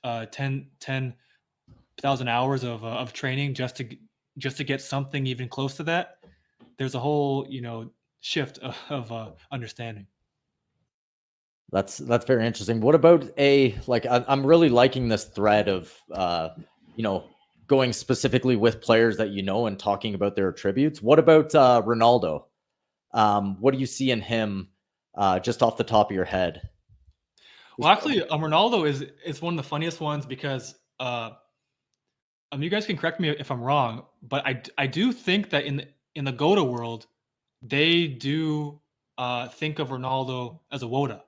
10,000 hours of training just to get something even close to that. There's a whole shift of understanding. That's very interesting. What about I'm really liking this thread of going specifically with players that and talking about their attributes. What about Ronaldo? What do you see in him, just off the top of your head? Well, actually, Ronaldo is one of the funniest ones because you guys can correct me if I'm wrong, but I do think that in the Goda world, they do think of Ronaldo as a Woda.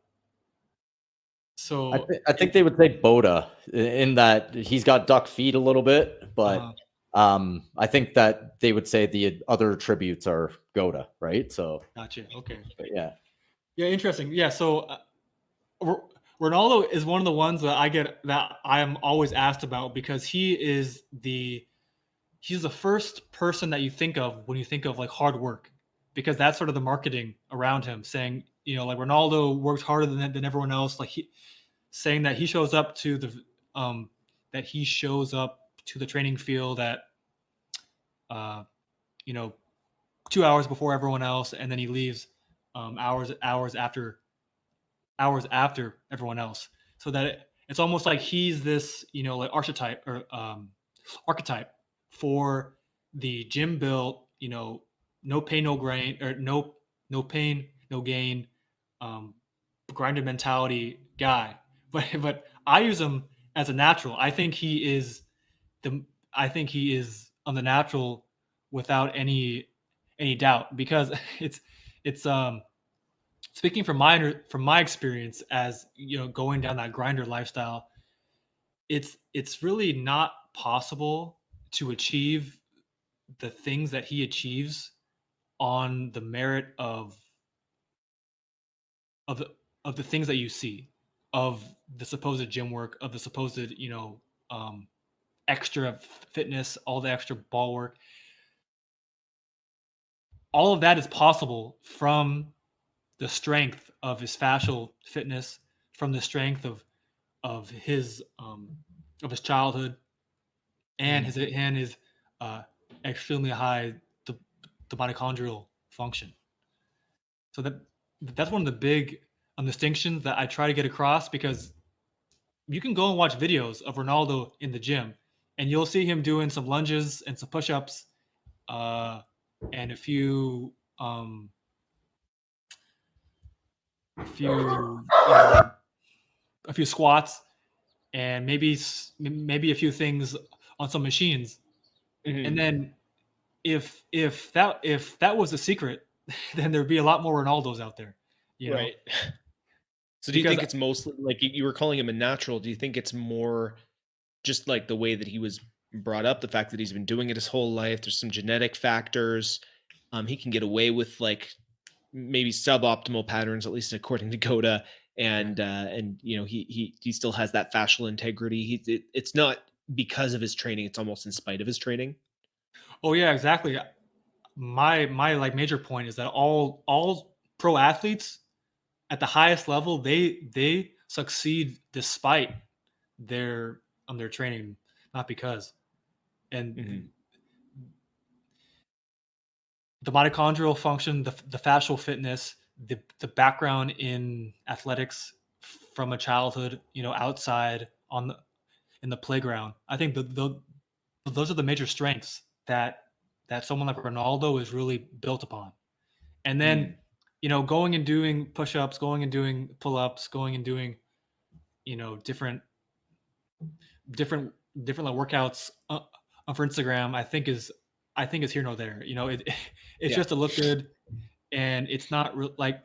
So I think they would say Boda in that he's got duck feet a little bit, but I think that they would say the other attributes are Goda, right? So gotcha. Okay. Yeah, interesting. Yeah. So Ronaldo is one of the ones that I am always asked about because he's the first person that you think of when you think of like hard work, because that's sort of the marketing around him, saying like Ronaldo works harder than everyone else, like saying that he shows up to the training field at 2 hours before everyone else, and then he leaves hours after everyone else, so that it's almost like he's this like archetype for the gym built no pain no gain, or no pain no gain, grinder mentality guy. But I use him as a natural. I think he is on the natural without any doubt, because it's speaking from my experience as going down that grinder lifestyle, it's really not possible to achieve the things that he achieves on the merit of the things that you see, of the supposed gym work, of the supposed extra fitness, all the extra ball work. All of that is possible from the strength of his fascial fitness, from the strength of his childhood, and his extremely high the mitochondrial function. So that's one of the big distinctions that I try to get across, because you can go and watch videos of Ronaldo in the gym, and you'll see him doing some lunges and some push-ups, and a few squats, and maybe a few things some machines. Mhm. And then if that was the secret, then there'd be a lot more Ronaldos out there, you know? Right. So do you Because think it's mostly like you were calling him a natural? Do you think it's more just like the way that he was brought up, the fact that he's been doing it his whole life? There's some genetic factors. He can get away with like maybe suboptimal patterns, at least according to Goda. And you know, he still has that fascial integrity. It's not because of his training; it's almost in spite of his training. oh yeah, exactly. My like major point is that all pro athletes at the highest level, they succeed despite their training, not because. And Mhm. the mitochondrial function, the fascial fitness, the background in athletics from a childhood, you know, outside on in the playground. I think those are the major strengths that someone like Ronaldo is really built upon. And then, Mm. you know, going and doing push-ups, going and doing pull-ups, going and doing, you know, different different like workouts for Instagram, I think is here nor there. You know, it's Yeah. just to look good, and it's not like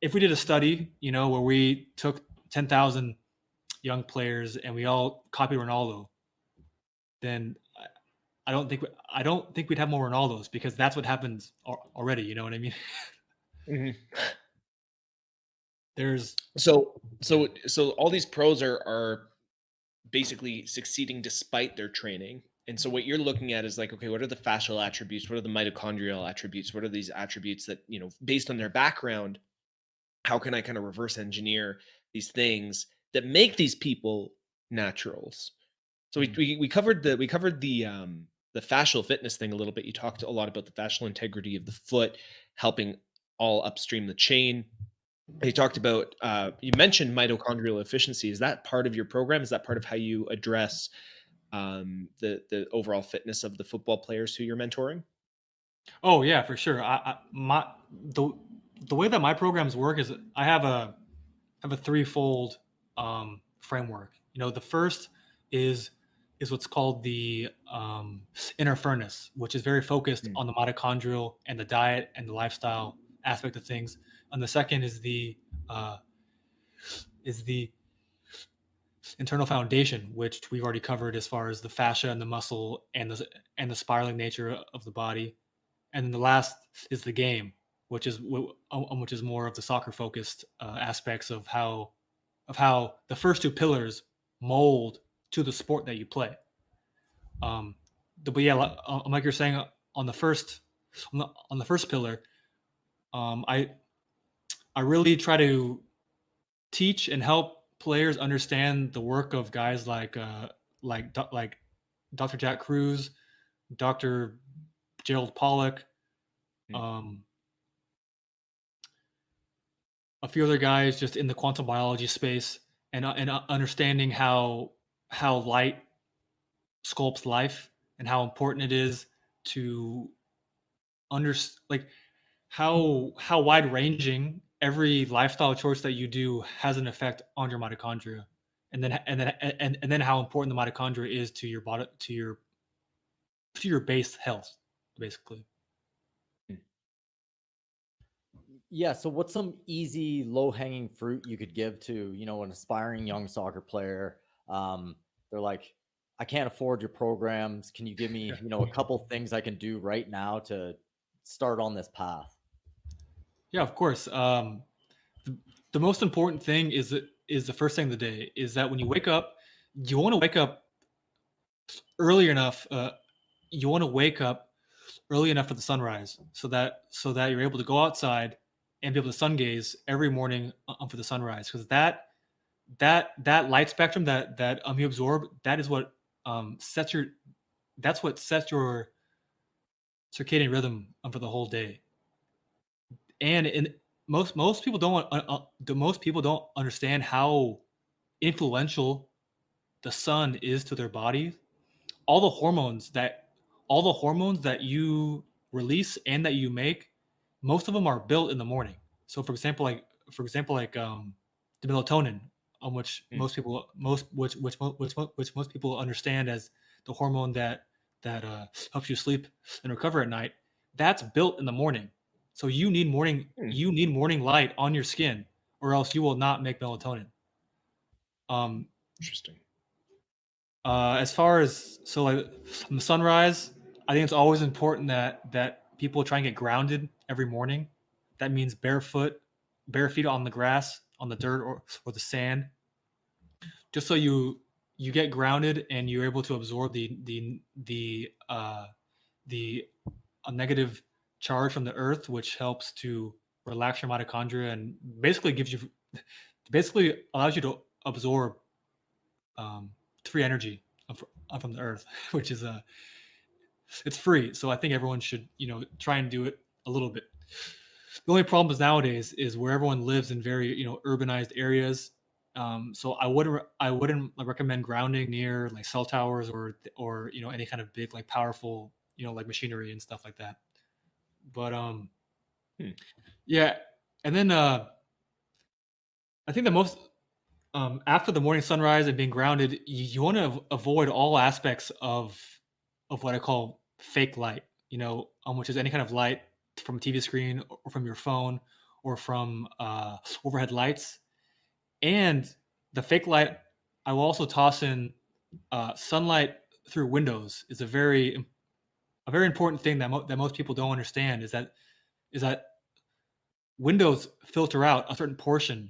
if we did a study, you know, where we took 10,000 young players and we all copied Ronaldo, then I don't think we'd have more Ronaldos because that's what happens already. You know what I mean? Mhm. There's So all these pros are basically succeeding despite their training. And so what you're looking at is like, okay, what are the fascial attributes? What are the mitochondrial attributes? What are these attributes that, you know, based on their background, how can I kind of reverse engineer these things that make these people naturals? So we covered the fascial fitness thing a little bit. You talked a lot about the fascial integrity of the foot, helping all upstream the chain. You talked about you mentioned mitochondrial efficiency. Is that part of your program? Is that part of how you address the overall fitness of the football players who you're mentoring? oh yeah, for sure. The the way that my programs work is I have a threefold framework. You know, the first is what's called the inner furnace, which is very focused Mm. on the mitochondrial and the diet and the lifestyle aspect of things. And the second uh, is the internal foundation, which we've already covered as far as the fascia and the muscle and the spiraling nature of the body. And then the last is the game, which is more of the soccer focused aspects of how the first two pillars mold to the sport that you play. But yeah, like you're saying on the first on the first pillar, um, I I really try to teach and help players understand the work of guys like Dr. Jack Cruz, Dr. Gerald Pollack, Mm. um, a few other guys just in the quantum biology space, and understanding how light sculpts life and how important it is to under like how wide ranging every lifestyle choice that you do has an effect on your mitochondria, and then how important the mitochondria is to your body to your base health, basically. Yeah, so what's some easy low-hanging fruit you could give to, an aspiring young soccer player? They're like, I can't afford your programs. Can you give me, a couple things I can do right now to start on this path? Yeah, of course. The most important thing is the first thing of the day is that when you wake up, you want to wake up early enough. You want to wake up early enough for the sunrise, so that you're able to go outside and be able to sun gaze every morning for the sunrise, because that light spectrum that you absorb, that is what sets your that's what sets your circadian rhythm for the whole day. And in most people don't most people don't understand how influential the sun is to their body. All the hormones that all the hormones that you release and that you make, most of them are built in the morning. So for example like the melatonin, on which Mm. most people most which most people understand as the hormone that helps you sleep and recover at night, that's built in the morning. So you need morning light on your skin, or else you will not make melatonin. Interesting. As far as from the sunrise, I think it's always important that people try and get grounded every morning. That means bare feet on the grass, on the dirt, or the sand, just so you get grounded and you're able to absorb the a negative charge from the earth, which helps to relax your mitochondria and basically allows you to absorb free energy from the earth, which is it's free. So I think everyone should try and do it a little bit. The only problem is nowadays is where everyone lives in very urbanized areas. So I wouldn't recommend grounding near like cell towers or any kind of big like powerful like machinery and stuff like that. But yeah, and then I think the most after the morning sunrise and being grounded, you want to avoid all aspects of what I call fake light. Which is any kind of light from a TV screen or from your phone or from overhead lights. And the fake light, I will also toss in sunlight through windows is a very important thing that most people don't understand is that windows filter out a certain portion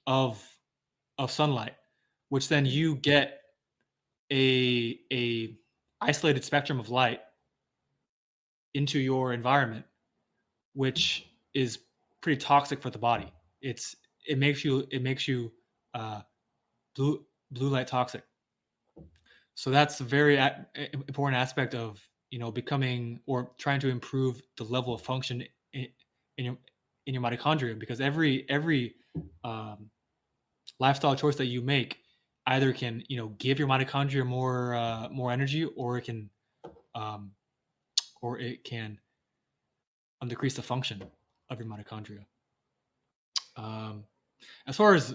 of sunlight, which then you get a isolated spectrum of light into your environment, which is pretty toxic for the body. It makes you blue light toxic. So that's a very important aspect of becoming or trying to improve the level of function in your mitochondria, because every lifestyle choice that you make either can give your mitochondria more energy, or it can decrease the function of your mitochondria. As far as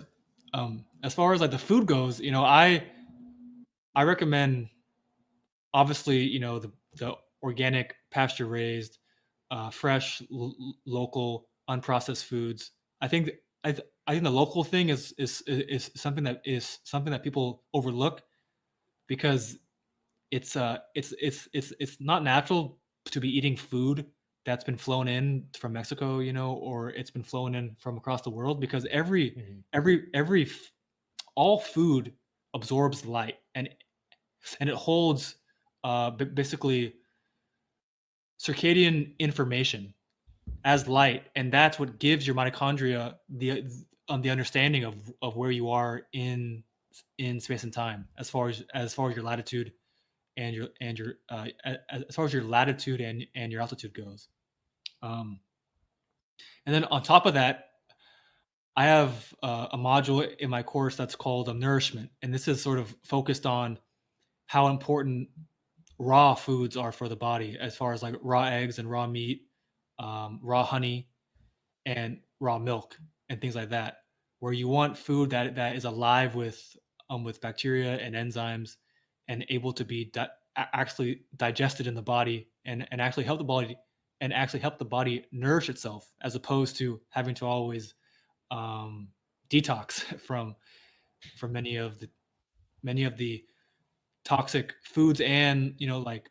like the food goes, I recommend obviously the organic, pasture raised, fresh, local, unprocessed foods. I think the local thing is something that people overlook, because it's not natural to be eating food that's been flown in from Mexico, or it's been flown in from across the world, because all food absorbs light and it holds basically circadian information as light, and that's what gives your mitochondria the understanding of where you are in space and time, as far as your latitude and your as far as your latitude and your altitude goes. And then on top of that, I have a module in my course that's called nourishment, and this is sort of focused on how important raw foods are for the body, as far as like raw eggs and raw meat, raw honey, and raw milk and things like that, where you want food that is alive with bacteria and enzymes and able to be actually digested in the body and actually help the body nourish itself, as opposed to having to always detox from many of the toxic foods and like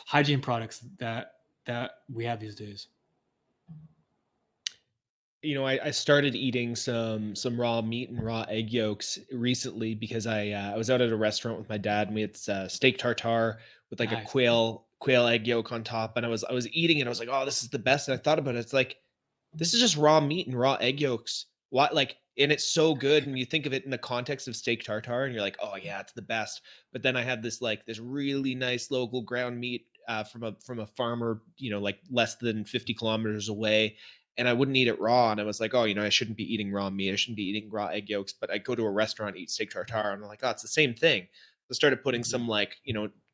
hygiene products that we have these days. I started eating some raw meat and raw egg yolks recently because I was out at a restaurant with my dad, and we had steak tartare with like Nice. a quail egg yolk on top, and I was eating it. I was like, oh, this is the best. And I thought about it. It's like, this is just raw meat and raw egg yolks. What, like, and it's so good. And you think of it in the context of steak tartare, and you're like, oh yeah, it's the best. But then I had this really nice local ground meat from a farmer, like less than 50 kilometers away. And I wouldn't eat it raw. And I was like, oh, I shouldn't be eating raw meat. I shouldn't be eating raw egg yolks. But I go to a restaurant, eat steak tartare, and I'm like, oh, it's the same thing. So I started putting some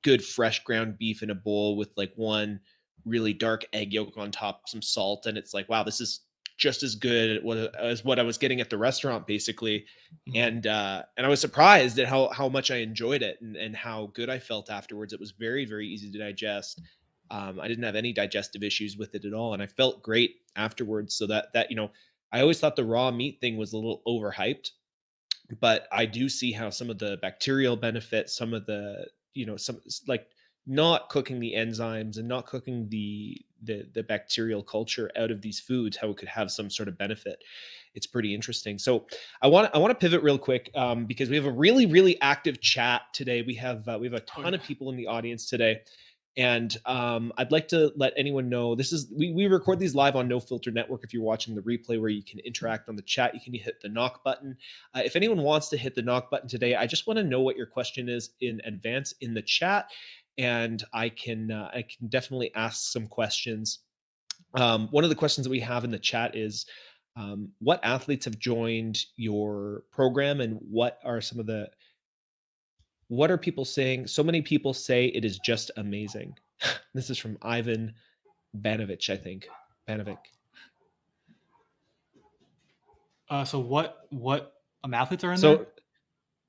good fresh ground beef in a bowl with like one really dark egg yolk on top, some salt. And it's like, wow, this is just as good as what I was getting at the restaurant, basically. Mhm. And I was surprised at how much I enjoyed it and how good I felt afterwards. It was very, very easy to digest. I didn't have any digestive issues with it at all, and I felt great afterwards. So that I always thought the raw meat thing was a little overhyped, but I do see how some of the bacterial benefits, some of the, some like not cooking the enzymes and not cooking the bacterial culture out of these foods, how it could have some sort of benefit. It's pretty interesting. So I want to pivot real quick, because we have a really, really active chat today. We have a Oh ton of yeah. people in the audience today. And I'd like to let anyone know, this is we record these live on No Filter Network. If you're watching the replay where you can interact on the chat, you can hit the knock button. If anyone wants to hit the knock button today, I just want to know what your question is in advance in the chat, and I can definitely ask some questions. One of the questions that we have in the chat is, what athletes have joined your program, and what are people saying? So many people say it is just amazing. This is from Ivan Banovich, I think. Banovic. So what athletes are in there? So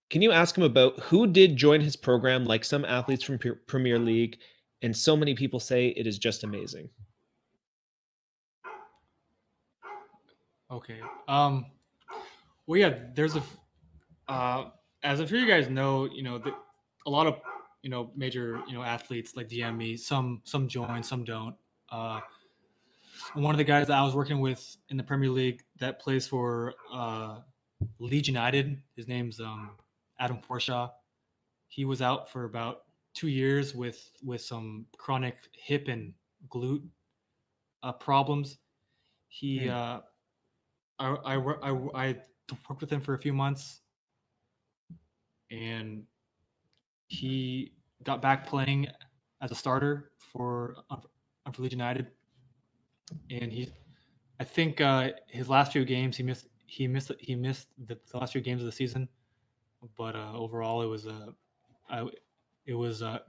can you ask him about who did join his program, like some athletes from Premier League, and so many people say it is just amazing. Okay. Well, yeah. There's as I'm sure you guys know, a lot of major athletes like DM me. Some join, some don't. Uh, One of the guys that I was working with in the Premier League that plays for Leeds United. His name's Adam Forshaw. He was out for about 2 years with some chronic hip and glute problems. He Hmm. I worked with him for a few months, and he got back playing as a starter for Leeds United, and I think his last few games he missed the last few games of the season, but overall it was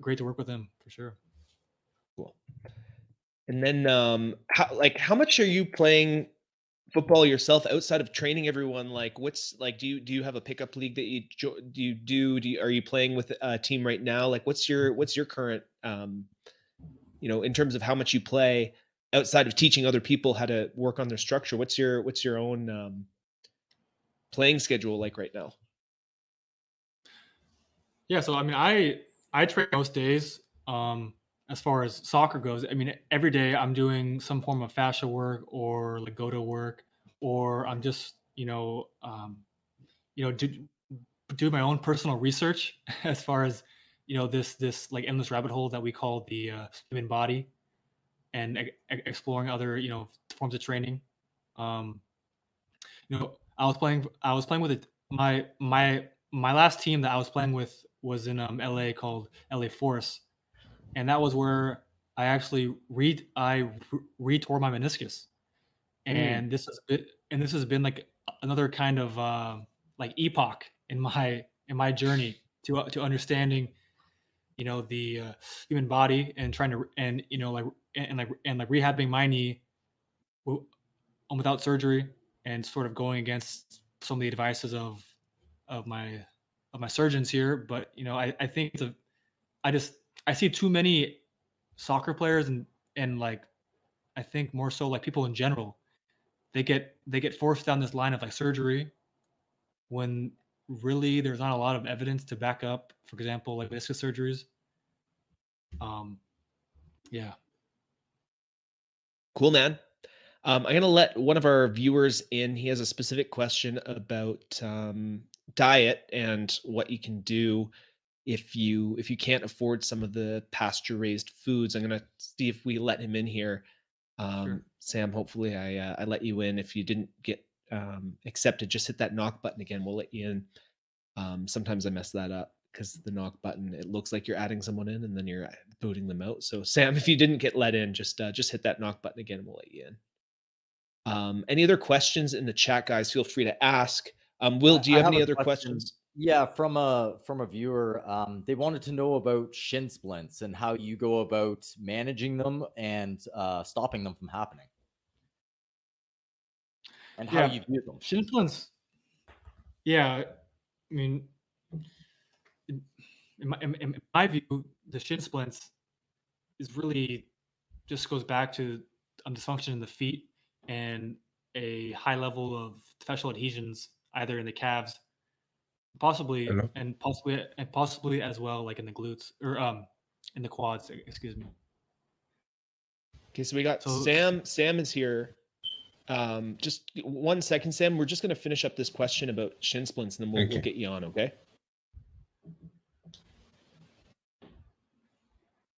great to work with him for sure. Cool. And then, how much are you playing football yourself outside of training everyone? Like, what's like? Do you have a pickup league that are you playing with a team right now? Like, what's your current, in terms of how much you play outside of teaching other people how to work on their structure? What's your own playing schedule like right now? Yeah, so I mean, I train most days. As far as soccer goes, I mean, every day I'm doing some form of fascia work or like go to work, or I'm just do my own personal research as far as this like endless rabbit hole that we call the human body, and exploring other forms of training. Um, I was playing with it. My last team that I was playing with was in LA, called LA Force, and that was where I actually re-tore my meniscus, Mm. and this has been like another kind of like epoch in my journey to understanding the human body, and trying to and like rehabbing my knee without surgery, and sort of going against some of the advices of my of my surgeons here. But I think I just I see too many soccer players, and like I think more so like people in general, they get forced down this line of like surgery, when really there's not a lot of evidence to back up, for example, like meniscus surgeries. um yeah. Cool, man. I'm gonna let one of our viewers in. He has a specific question about diet and what you can do if you can't afford some of the pasture raised foods. I'm gonna see if we let him in here. Sure. Sam, hopefully I let you in. If you didn't get accepted, just hit that knock button again. We'll let you in. Sometimes I mess that up because the knock button, it looks like you're adding someone in and then you're booting them out. So Sam, if you didn't get let in, just hit that knock button again and we'll let you in. Any other questions in the chat, guys? Feel free to ask. Will, do you I have have any a other question. questions? Yeah, from a viewer. They wanted to know about shin splints and how you go about managing them and stopping them from happening. and how you view them. Shin splints. Yeah, I mean, in my view, the shin splints is really just goes back to dysfunction in the feet and a high level of fascial adhesions either in the calves, possibly Hello? and possibly as well like in the glutes or in the quads. Excuse me. Okay, so we got So- Sam. Sam is here. Just 1 second, Sam. We're just going to finish up this question about shin splints, and then we'll Okay. get you on. Okay.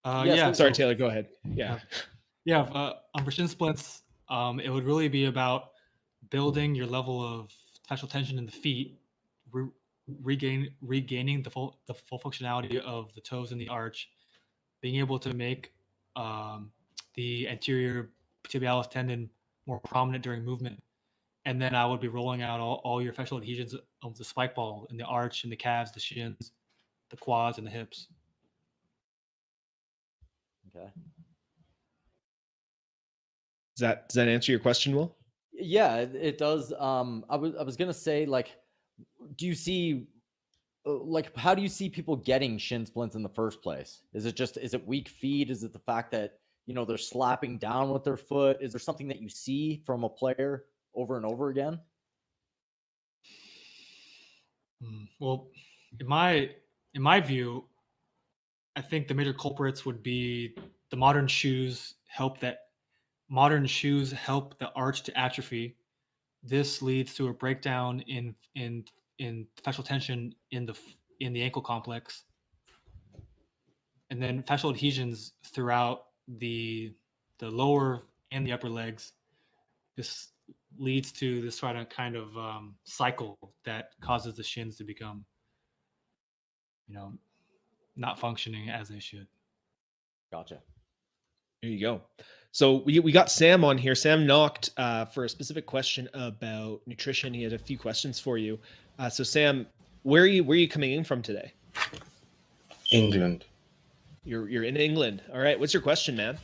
Yeah. Sorry, so- Taylor. Go ahead. Yeah. Yeah, for shin splints, it would really be about building your level of fascial tension in the feet, regaining the full functionality of the toes in the arch, being able to make the anterior tibialis tendon more prominent during movement, and then I would be rolling out all your fascial adhesions of the spike ball in the arch, in the calves, the shins, the quads, and the hips. Okay. Does that answer your question, Will? Yeah, it does. I was gonna say, like, do you see, like, how do you see people getting shin splints in the first place? Is it weak feet? Is it the fact that they're slapping down with their foot? Is there something that you see from a player over and over again? Well, in my view, I think the major culprits would be the modern shoes help the arch to atrophy. This leads to a breakdown in fascial tension in the ankle complex, and then fascial adhesions throughout the lower and the upper legs. This leads to this kind of cycle that causes the shins to become, not functioning as they should. Gotcha. There you go. So we got Sam on here. Sam knocked for a specific question about nutrition. He had a few questions for you. So Sam, where are you coming in from today? England. You're in England. All right. What's your question, man?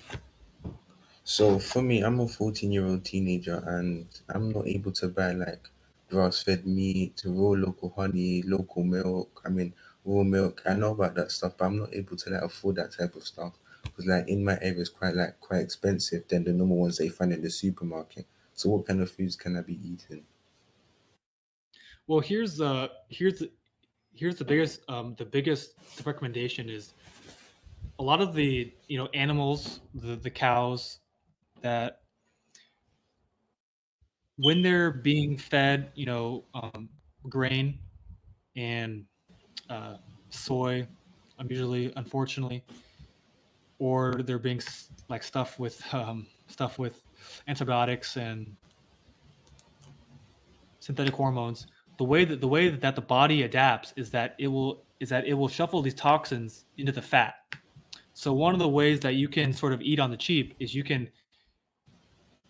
So for me, I'm a 14-year-old teenager and I'm not able to buy like grass-fed meat, raw local honey, local milk. I mean, raw milk. I know about that stuff, but I'm not able to like afford that type of stuff because like in my area it's quite expensive than the normal ones that you find in the supermarket. So what kind of foods can I be eating? Well, here's the biggest recommendation is a lot of the animals, the cows, that when they're being fed grain and soy, usually, unfortunately, or they're being like stuff with antibiotics and synthetic hormones. The way that the body adapts is that it will shuffle these toxins into the fat. So one of the ways that you can sort of eat on the cheap is you can,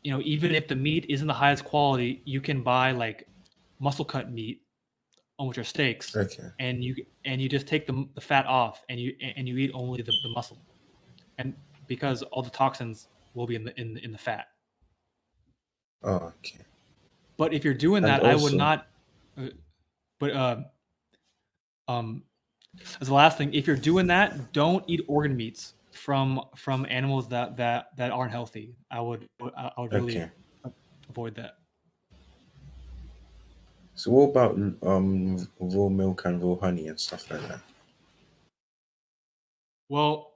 even if the meat isn't the highest quality, you can buy like muscle cut meat, which are steaks, Okay. and you just take the fat off and you eat only the muscle, and because all the toxins will be in the fat. Oh, okay. But if you're doing And that, I would also- not. But as the last thing, if you're doing that, don't eat organ meats from animals that aren't healthy. I would really Okay. avoid that. So what about raw milk and raw honey and stuff like that? Well,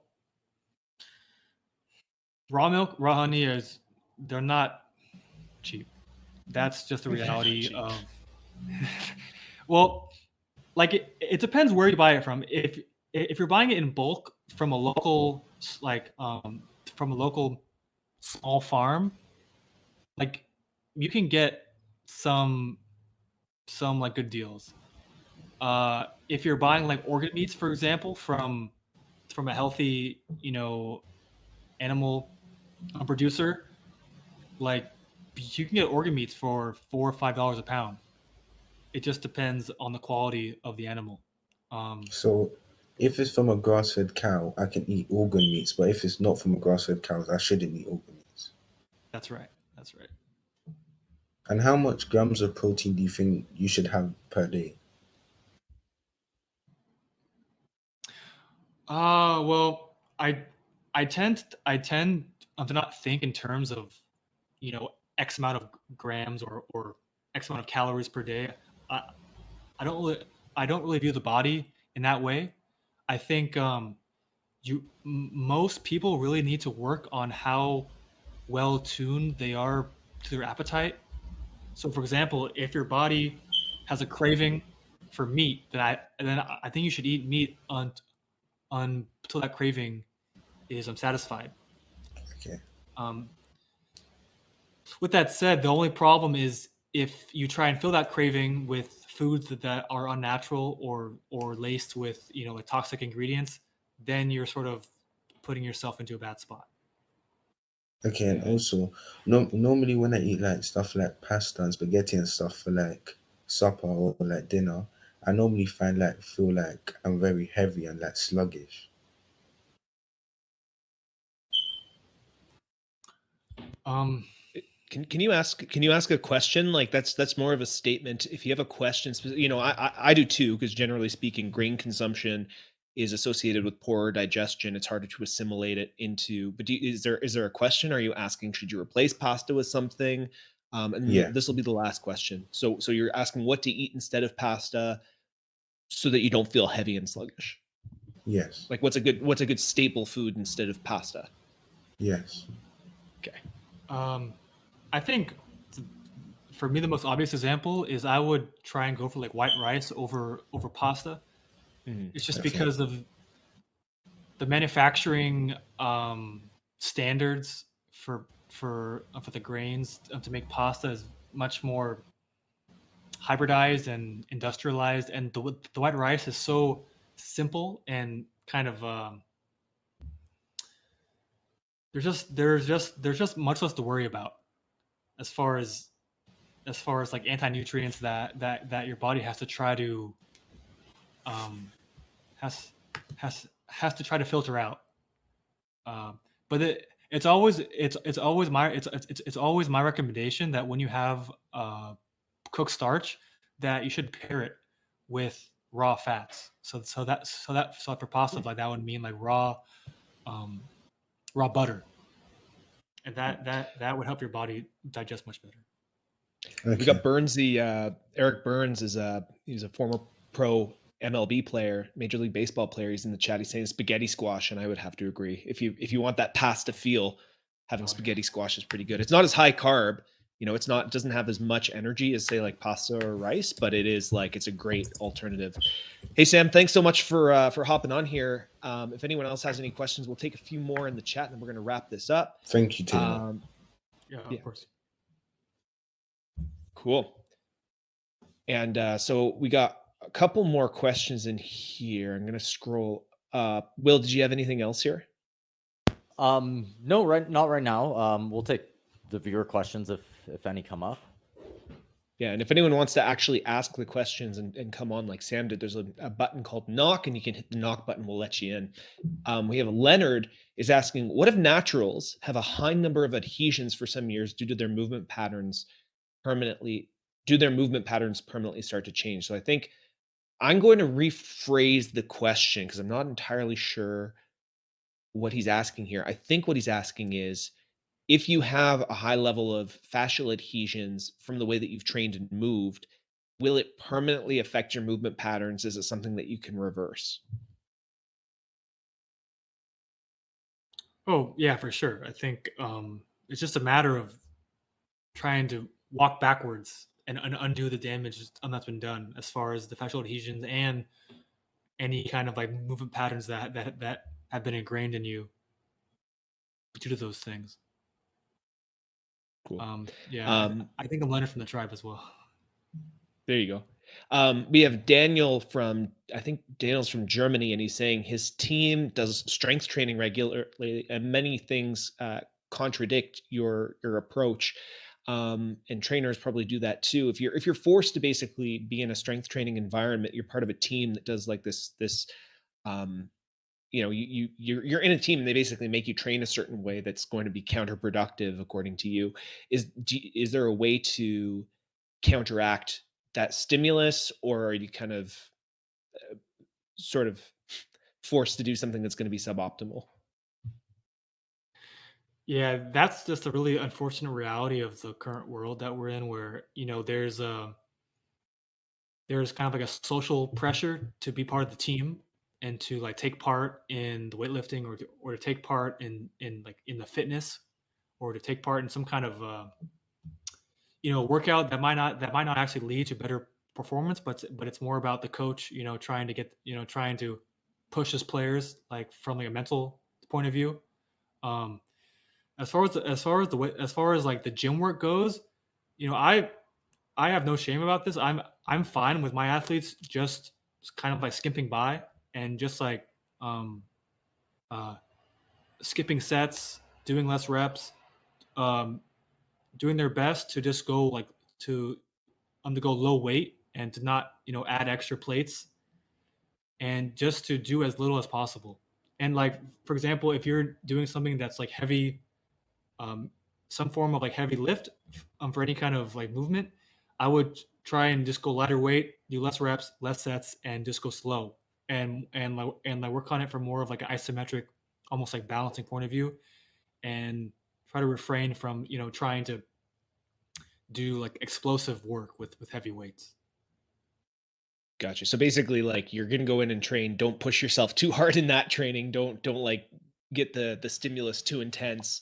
raw milk, raw honey they're not cheap. That's just the reality cheap. of. Well, like it depends where you buy it from. If you're buying it in bulk from a local from a local small farm, like you can get some like good deals. If you're buying like organ meats, for example, from a healthy animal producer, like you can get organ meats for $4 or $5 a pound. It just depends on the quality of the animal. So if it's from a grass-fed cow, I can eat organ meats, but if it's not from a grass-fed cow, I shouldn't eat organ meats. That's right. That's right. And how much grams of protein do you think you should have per day? Well, I tend to not think in terms of, X amount of grams or X amount of calories per day. I, I don't really I don't really view the body in that way. I think most people really need to work on how well tuned they are to their appetite. So, for example, if your body has a craving for meat, then I think you should eat meat until that craving is unsatisfied. Okay. Um, with that said, the only problem is if you try and fill that craving with foods that are unnatural or laced with like toxic ingredients, then you're sort of putting yourself into a bad spot. Okay, and also, no, normally when I eat like stuff like pasta and spaghetti and stuff for like supper or like dinner, I normally feel like I'm very heavy and like sluggish. Um, Can you ask a question? Like that's more of a statement. If you have a question, I do too, because generally speaking, grain consumption is associated with poorer digestion. It's harder to assimilate it into. But is there a question? Are you asking, should you replace pasta with something? And Yeah, this will be the last question. So you're asking what to eat instead of pasta so that you don't feel heavy and sluggish. yes, Like what's a good staple food instead of pasta? yes. Okay. I think for me the most obvious example is I would try and go for like white rice over pasta. Mhm. It's just Okay, because of the manufacturing standards for the grains to make pasta is much more hybridized and industrialized, and the white rice is so simple and kind of there's just much less to worry about as far as like anti nutrients that your body has to try to um, has to try to filter out. But it's always my recommendation that when you have cooked starch, that you should pair it with raw fats. So for pasta, like that would mean like um, raw butter, and that would help your body digest much better. We okay. got Burns. The Eric Burns he's a former pro MLB player, Major League Baseball player. He's in the chat. He's saying spaghetti squash, and I would have to agree. If you want that pasta feel, having Oh, yeah. spaghetti squash is pretty good. It's not as high carb. It doesn't have as much energy as say like pasta or rice, but it's a great alternative. Hey Sam, thanks so much for hopping on here. If anyone else has any questions, we'll take a few more in the chat, and then we're going to wrap this up. Thank you, Taylor. Yeah, Yeah, of course. cool. And so we got a couple more questions in here. I'm going to scroll up. Will, did you have anything else here? No, not right now. We'll take the viewer questions if any come up. Yeah, and if anyone wants to actually ask the questions and come on like Sam did, there's a button called knock, and you can hit the knock button. We'll let you in. We have Leonard is asking, what if naturals have a high number of adhesions for some years due to their movement patterns permanently? Do their movement patterns permanently start to change? So I think I'm going to rephrase the question because I'm not entirely sure what he's asking here. I think what he's asking is if you have a high level of fascial adhesions from the way that you've trained and moved, will it permanently affect your movement patterns? Is it something that you can reverse? Oh yeah, for sure. I think it's just a matter of trying to walk backwards and undo the damage that's been done as far as the fascial adhesions and any kind of like movement patterns that have been ingrained in you due to those things. Cool. Yeah, I think I'm Leonard from the tribe as well. There you go. We have Daniel's from Germany, and he's saying his team does strength training regularly, and many things contradict your approach. And trainers probably do that too. If you're forced to basically be in a strength training environment, you're part of a team that does like this you know, you're in a team and they basically make you train a certain way that's going to be counterproductive according to you. Is there a way to counteract that stimulus, or are you kind of sort of forced to do something that's going to be suboptimal? Yeah, that's just a really unfortunate reality of the current world that we're in, where there's kind of like a social pressure to be part of the team and to like take part in the weightlifting, or to take part in like in the fitness, or to take part in some kind of workout that might not actually lead to better performance, but it's more about the coach, trying to push his players like from like a mental point of view. Um, as far as like the gym work goes, I have no shame about this. I'm fine with my athletes just kind of like skimping by and just like um, uh, skipping sets, doing less reps, um, doing their best to just go like to undergo low weight and to not add extra plates, and just to do as little as possible. And like, for example, if you're doing something that's like heavy, um, some form of like heavy lift, for any kind of like movement, I would try and just go lighter weight, do less reps, less sets, and just go slow, and work on it from more of like an isometric, almost like balancing point of view, and try to refrain from trying to do like explosive work with heavy weights. Gotcha. So basically, like, you're gonna go in and train. Don't push yourself too hard in that training. Don't like get the stimulus too intense,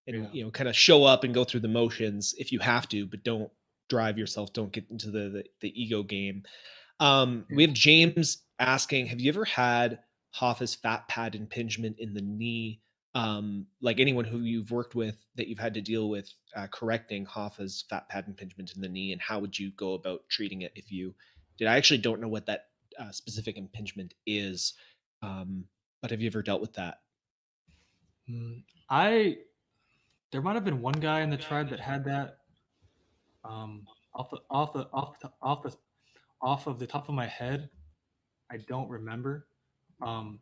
and Yeah. kind of show up and go through the motions if you have to, but don't drive yourself. Don't get into the ego game. We have James asking, have you ever had Hoffa's fat pad impingement in the knee? Like anyone who you've worked with that you've had to deal with correcting Hoffa's fat pad impingement in the knee, and how would you go about treating it if you did? I actually don't know what that specific impingement is, but have you ever dealt with that? I There might have been one guy in the tribe that had that. Off the off the off the, off the off of the top of my head, I don't remember. Um,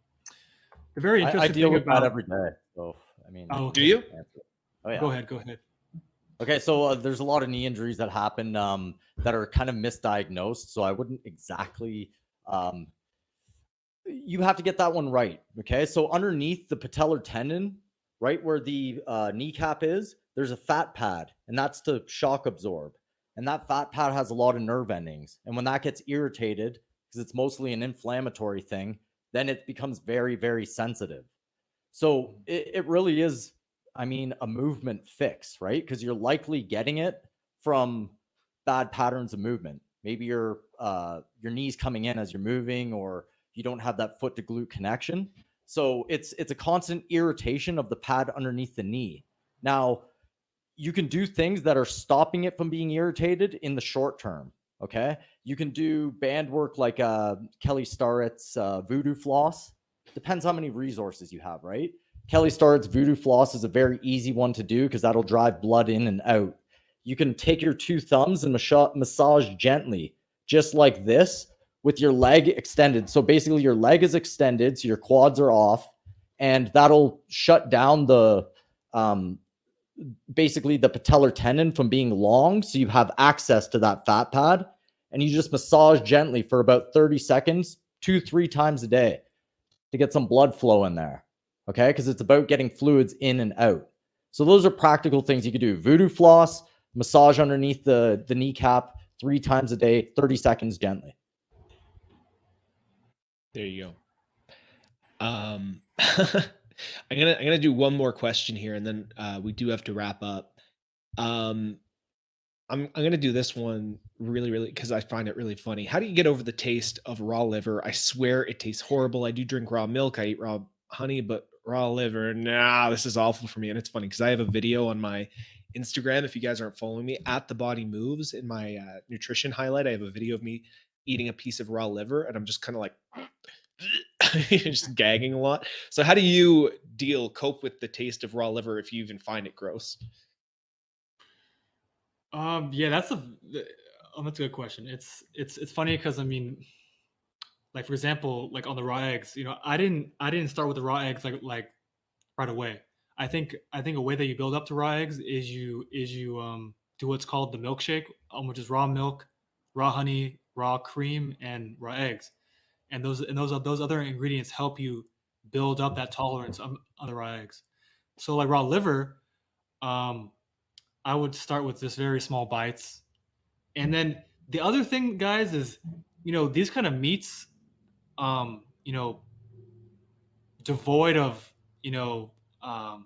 the very I interesting deal thing with that about every day. So, I mean, I oh, can Do okay, you? answer. Oh, yeah. go ahead, go ahead. Okay, so there's a lot of knee injuries that happen that are kind of misdiagnosed. So I wouldn't exactly. Um, you have to get that one right. Okay, so underneath the patellar tendon, right where the kneecap is, there's a fat pad, and that's to shock absorb. And that fat pad has a lot of nerve endings. And when that gets irritated, because it's mostly an inflammatory thing, then it becomes very, very sensitive. So it really is, I mean, a movement fix, right? Because you're likely getting it from bad patterns of movement. Maybe your knees coming in as you're moving, or you don't have that foot to glute connection. So it's a constant irritation of the pad underneath the knee. Now, you can do things that are stopping it from being irritated in the short term. Okay, you can do band work like Kelly Starrett's voodoo floss. Depends how many resources you have, right? Kelly Starrett's voodoo floss is a very easy one to do because that'll drive blood in and out. You can take your two thumbs and massage gently, just like this, with your leg extended. So basically, your leg is extended, so your quads are off, and that'll shut down the basically the patellar tendon from being long, so you have access to that fat pad, and you just massage gently for about 30 seconds 2-3 times a day to get some blood flow in there. Okay, because it's about getting fluids in and out. So those are practical things you could do. Voodoo floss, massage underneath the kneecap 3 times a day, 30 seconds gently. There you go. I'm gonna do one more question here, and then we do have to wrap up. I'm gonna do this one really because I find it really funny. How do you get over the taste of raw liver? I swear it tastes horrible. I do drink raw milk, I eat raw honey, but raw liver, nah, this is awful for me. And it's funny because I have a video on my Instagram. If you guys aren't following me, at the body moves, in my nutrition highlight, I have a video of me eating a piece of raw liver, and I'm just kind of like just gagging a lot. So how do you cope with the taste of raw liver if you even find it gross? Yeah, that's a good question. It's funny because I mean, Like for example, like on the raw eggs, I didn't start with the raw eggs like right away. I think a way that you build up to raw eggs is you do what's called the milkshake, which is raw milk, raw honey, raw cream, and raw eggs. And those other ingredients help you build up that tolerance on the raw eggs. So like raw liver, um, I would start with just very small bites, and then the other thing, guys, is these kind of meats, um, you know, devoid of you know um,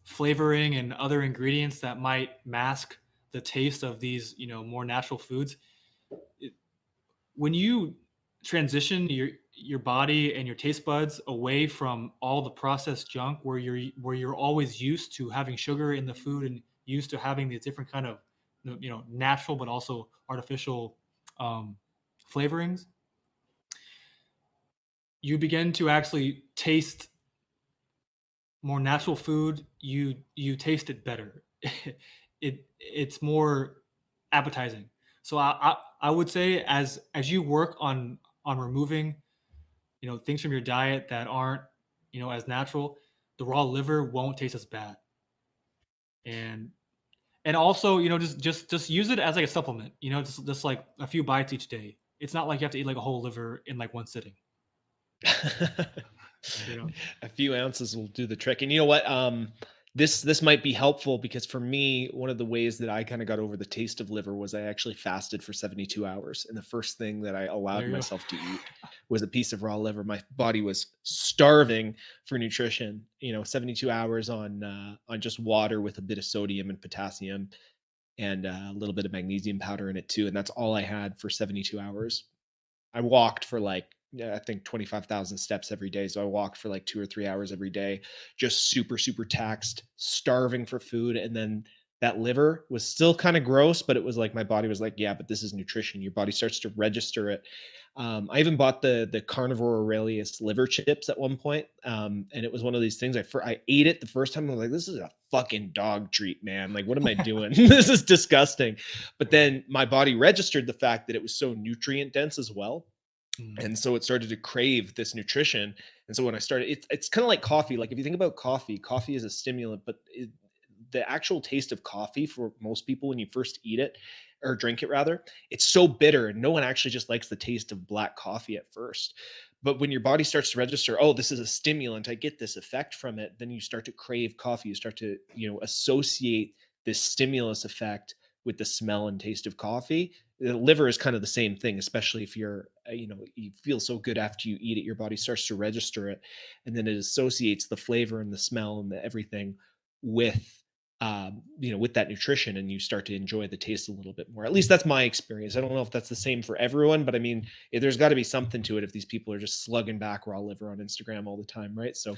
flavoring and other ingredients that might mask the taste of these more natural foods. It, when you transition your body and your taste buds away from all the processed junk where you're always used to having sugar in the food and used to having these different kind of natural but also artificial flavorings, you begin to actually taste more natural food. You taste it better. It's more appetizing. So I would say as you work on removing things from your diet that aren't as natural, the raw liver won't taste as bad. And also just use it as like a supplement. Just like a few bites each day. It's not like you have to eat like a whole liver in like one sitting. A few ounces will do the trick. And you know what? This might be helpful because for me, one of the ways that I kind of got over the taste of liver was I actually fasted for 72 hours. And the first thing that I allowed myself to eat was a piece of raw liver. My body was starving for nutrition, 72 hours on just water with a bit of sodium and potassium and a little bit of magnesium powder in it too. And that's all I had for 72 hours. I walked for like, I think 25,000 steps every day. So I walked for like 2 or 3 hours every day, just super, super taxed, starving for food. And then that liver was still kind of gross, but it was like, my body was like, yeah, but this is nutrition. Your body starts to register it. I even bought the Carnivore Aurelius liver chips at one point. And it was one of these things I ate it the first time. I was like, this is a fucking dog treat, man. Like, what am I doing? This is disgusting. But then my body registered the fact that it was so nutrient dense as well. And so it started to crave this nutrition. And so when I started, it's kind of like coffee. Like if you think about coffee is a stimulant, but the actual taste of coffee for most people, when you first eat it or drink it rather, it's so bitter and no one actually just likes the taste of black coffee at first. But when your body starts to register, oh, this is a stimulant, I get this effect from it, then you start to crave coffee. You start to, associate this stimulus effect with the smell and taste of coffee. The liver is kind of the same thing, especially if you're, you feel so good after you eat it, your body starts to register it. And then it associates the flavor and the smell and the everything with, with that nutrition, and you start to enjoy the taste a little bit more. At least that's my experience. I don't know if that's the same for everyone, but I mean, there's got to be something to it if these people are just slugging back raw liver on Instagram all the time, right? So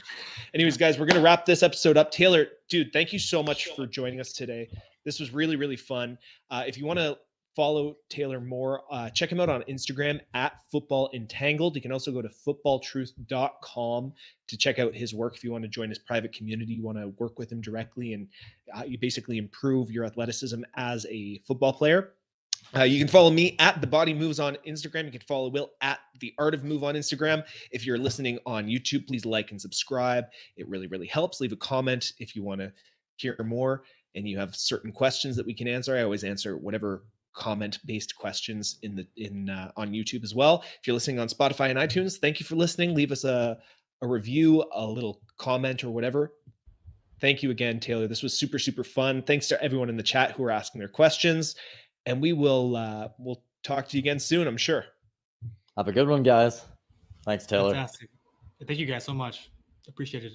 anyways, guys, we're going to wrap this episode up. Taylor, dude, thank you so much for joining us today. This was really, really fun. If you want to follow Taylor more, check him out on Instagram at Football Entangled. You can also go to footballtruth.com to check out his work. If you want to join his private community, you want to work with him directly, and you basically improve your athleticism as a football player. You can follow me at The Body Moves on Instagram. You can follow Will at The Art of Move on Instagram. If you're listening on YouTube, please like and subscribe. It really, really helps. Leave a comment if you want to hear more and you have certain questions that we can answer. I always answer whatever comment-based questions on YouTube as well. If you're listening on Spotify and iTunes, thank you for listening. Leave us a review, a little comment or whatever. Thank you again, Taylor. This was super, super fun. Thanks to everyone in the chat who are asking their questions. And we'll talk to you again soon, I'm sure. Have a good one, guys. Thanks, Taylor. Fantastic. Thank you guys so much. Appreciate it.